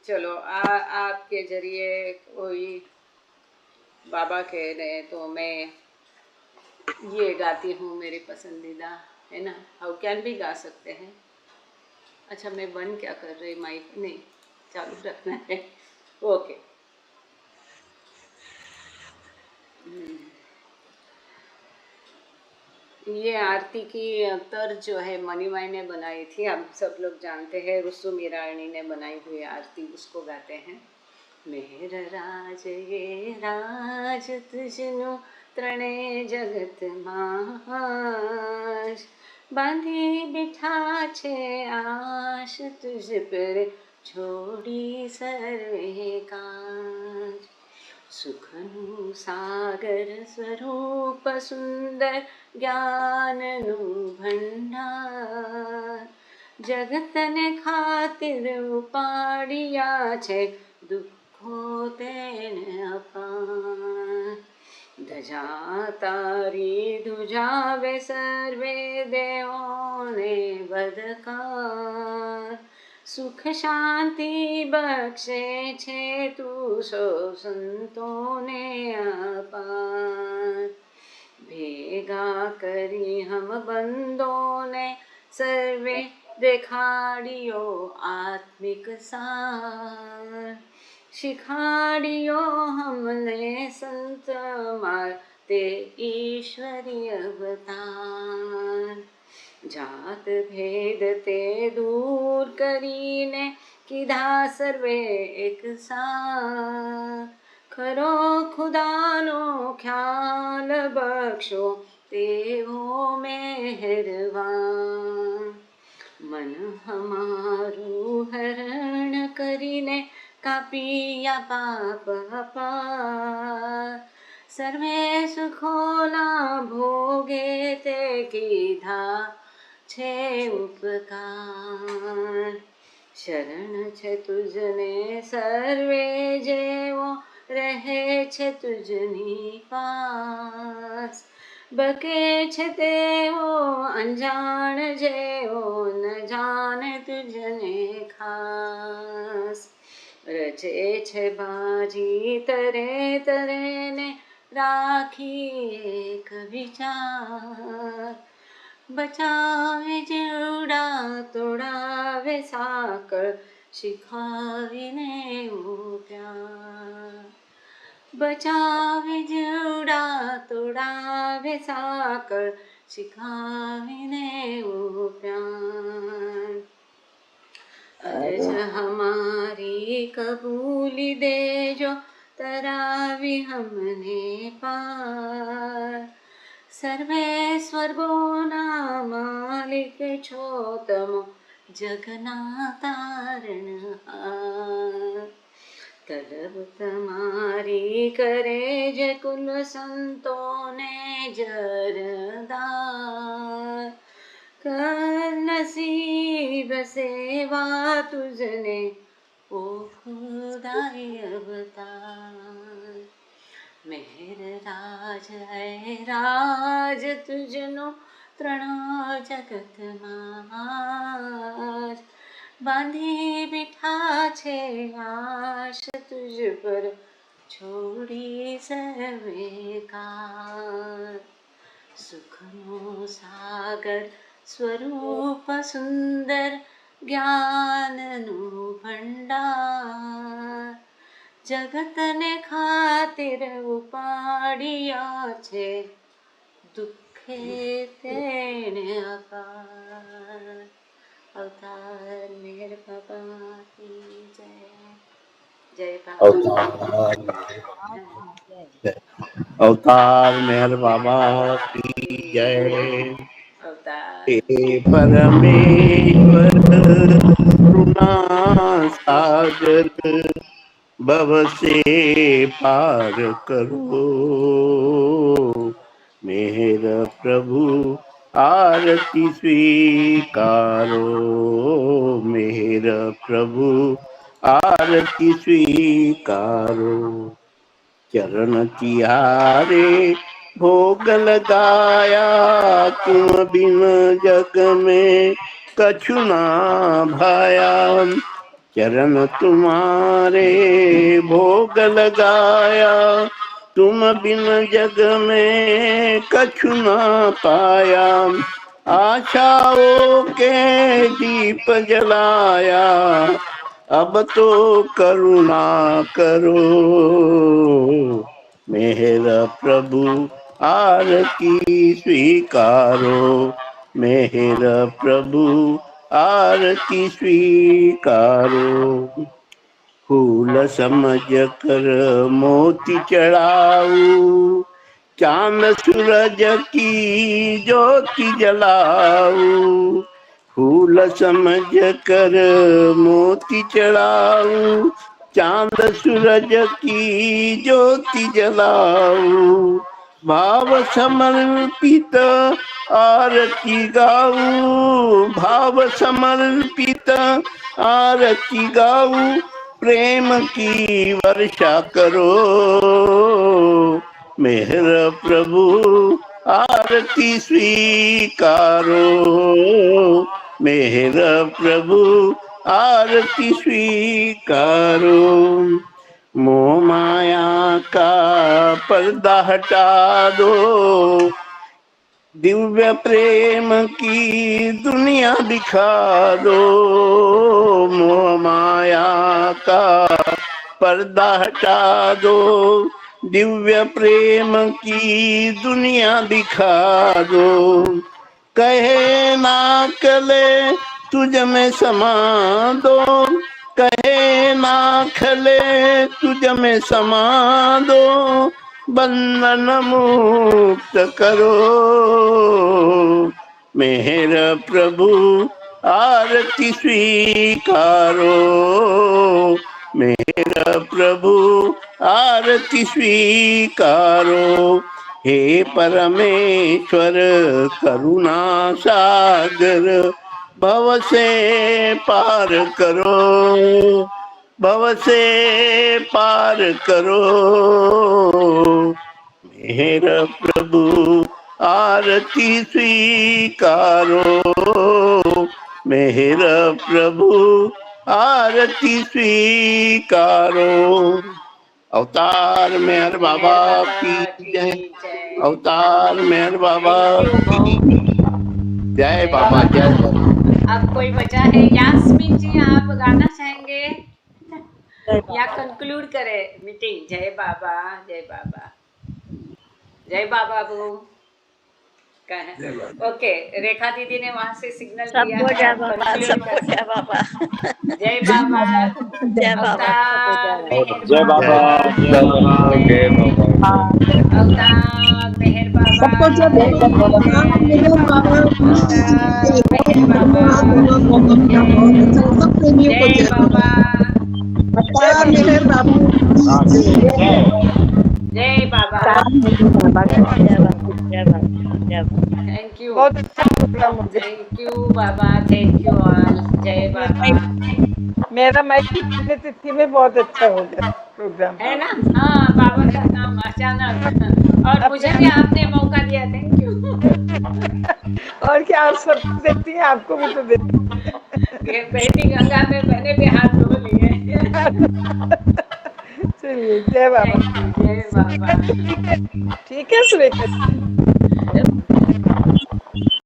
चलो, आपके जरिए कोई बाबा कह रहे हैं तो मैं ये गाती हूँ, मेरी पसंदीदा है ना. हाउ कैन भी गा सकते हैं. अच्छा, मैं बंद क्या कर रही, माइक नहीं चालू रखना है. ओके. ये आरती की तर्ज जो है मणिमाई ने बनाई थी, आप सब लोग जानते हैं. रुसु मीराणी ने बनाई हुई आरती, उसको गाते हैं. मेहर राज ये राज तुझनु त्रणे जगत माज, बांधी बिठा छे आश तुझ पर छोड़ी सर्वे काज. सुखनु सागर स्वरूप सुंदर ज्ञाननु भंडार, जगतने खातिर उपाड़िया छे दुखो तेने अपार. धजा तारी धुजावे सर्वे देवोने बदकार, सुख शांति बख्शे छे तू सो संतोने अपार. भेगा करी हम बंदोने सर्वे देखाड़ियो आत्मिक सार, शिखाड़ियो हमने संत मार ते ईश्वरी अवतार. जात भेद ते दूर करीने कीधा सर्वे एक सार, खरो खुदानो ख्याल बख्शो तेवो मेहरबान. मन हमारू हरण करीने कापिया पाप अपार, सर्वे सुखोना भोगे ते कीधा छे उपकार. शरण छे तुझने सर्वे जेवो રહે છે તુજની પાસ, બકે છે તેઓ અંજાણ જેવો ન જાણે તુજને ખાસ. રચે છે બાજી તરે તરે ને રાખી એક વિચાર, બચાવે જીવડા તોડાવે સાકળ શીખાવીને પ્યાર. બચાવે જીવડા તોડાવે સાકળ શીખાવીને પ્યાર. અરજ હમારી કબૂલી દેજો તરાવી હમને પાર, સર્વે સ્વર્ગોના માલિક છો તમો જગના તારણહાર. तलब तुम्हारी करे जे कुल संतों ने जरदार, कर नसीब सेवा तुझने ओ खुदाई अवतार। मेहर राज है राज तुझनो त्रणो जगत मार, बांधी बिठा छे आश तुझ पर छोड़ी सर्वेकार। सुखनो सागर स्वरूप सुंदर ज्ञाननु भंडार, जगतने खातिर उपाड़िया छे दुखे तेने अपार। अवतार मेहर बाबा की जय। जय बाबा। अवतार मेहर बाबा की जय। अवतार हे परमेश्वर करुणा सागर, भव से पार करो। मेहर प्रभु आरती स्वीकारो, मेहर प्रभु आरती स्वीकारो। चरण तिहारे भोग लगाया, तुम बिन जग में कछु ना भाया। चरण तुम्हारे भोग लगाया, तुम बिन जग में कछु ना पाया। आशाओं के दीप जलाया, अब तो करुणा करो। मेहर प्रभु आरती स्वीकारो, मेहर प्रभु आरती स्वीकारो। फूल समझ कर मोती चढ़ाऊ, चांद सूरज की ज्योति जलाऊ। फूल समझ कर मोती चढ़ाऊ, चांद सूरज की ज्योति जलाऊ। भाव समर्पित आरती गाऊ, भाव समर्पित आरती गाऊ। प्रेम की वर्षा करो, मेहर प्रभु आरती स्वीकारो। मेहर प्रभु आरती स्वीकारो। मोह माया का पर्दा हटा दो, दिव्य प्रेम की दुनिया दिखा दो। मोह माया का पर्दा हटा दो, दिव्य प्रेम की दुनिया दिखा दो। कहे ना कले तुझ में समा दो, कहे ना खले तुझ में समा दो। बंधन मुक्त करो, मेहर प्रभु आरती स्वीकारो। मेहर प्रभु आरती स्वीकारो। हे परमेश्वर करुणा सागर, भव से पार करो, भव से पार करो। मेहर प्रभु आरती स्वीकारो, मेहर प्रभु आरती स्वीकारो। अवतार मेहर बाबा की जय, अवतार मेहर बाबा की जय बाबा, जय बाबा। अब कोई बचा है? यास्मीन जी आप गाना चाहेंगे या कंक्लूड करे मीटिंग? जय बाबा, जय बाबा, जय बाबा बो कहे। ओके, रेखा दीदी ने वहां से सिग्नल दिया। सबको जय बाबा, सबको जय बाबा। जय बाबा, जय बाबा, जय बाबा, जय बाबा, जय बाबा। अवतार मेहर बाबा, सबको जय बाबा, मेहर बाबा की मेहर बाबा, सब प्रेमियों को जय जय बाबा, अवतार मेहर बाबा। राधे जय। जय बाबा। बाबा का जय बाबा, जय बाबा, जय बाबा। थैंक यू, बहुत अच्छा प्रोग्राम हो गया। Thank you Baba, thank you all. जय बाबा। मेरा माइक की पुण्यतिथि में बहुत अच्छा हो गया प्रोग्राम। है ना? हाँ, बाबा का नाम अचानक, और मुझे भी आपने मौका दिया, थैंक यू। और क्या, आप सबको देती हैं, आपको भी तो देती हैं। ये बहती गंगा में मैंने भी हाथ धो लिए। चलिए, जय बाबा। जय बाबा। ठीक है सुरेखा जी।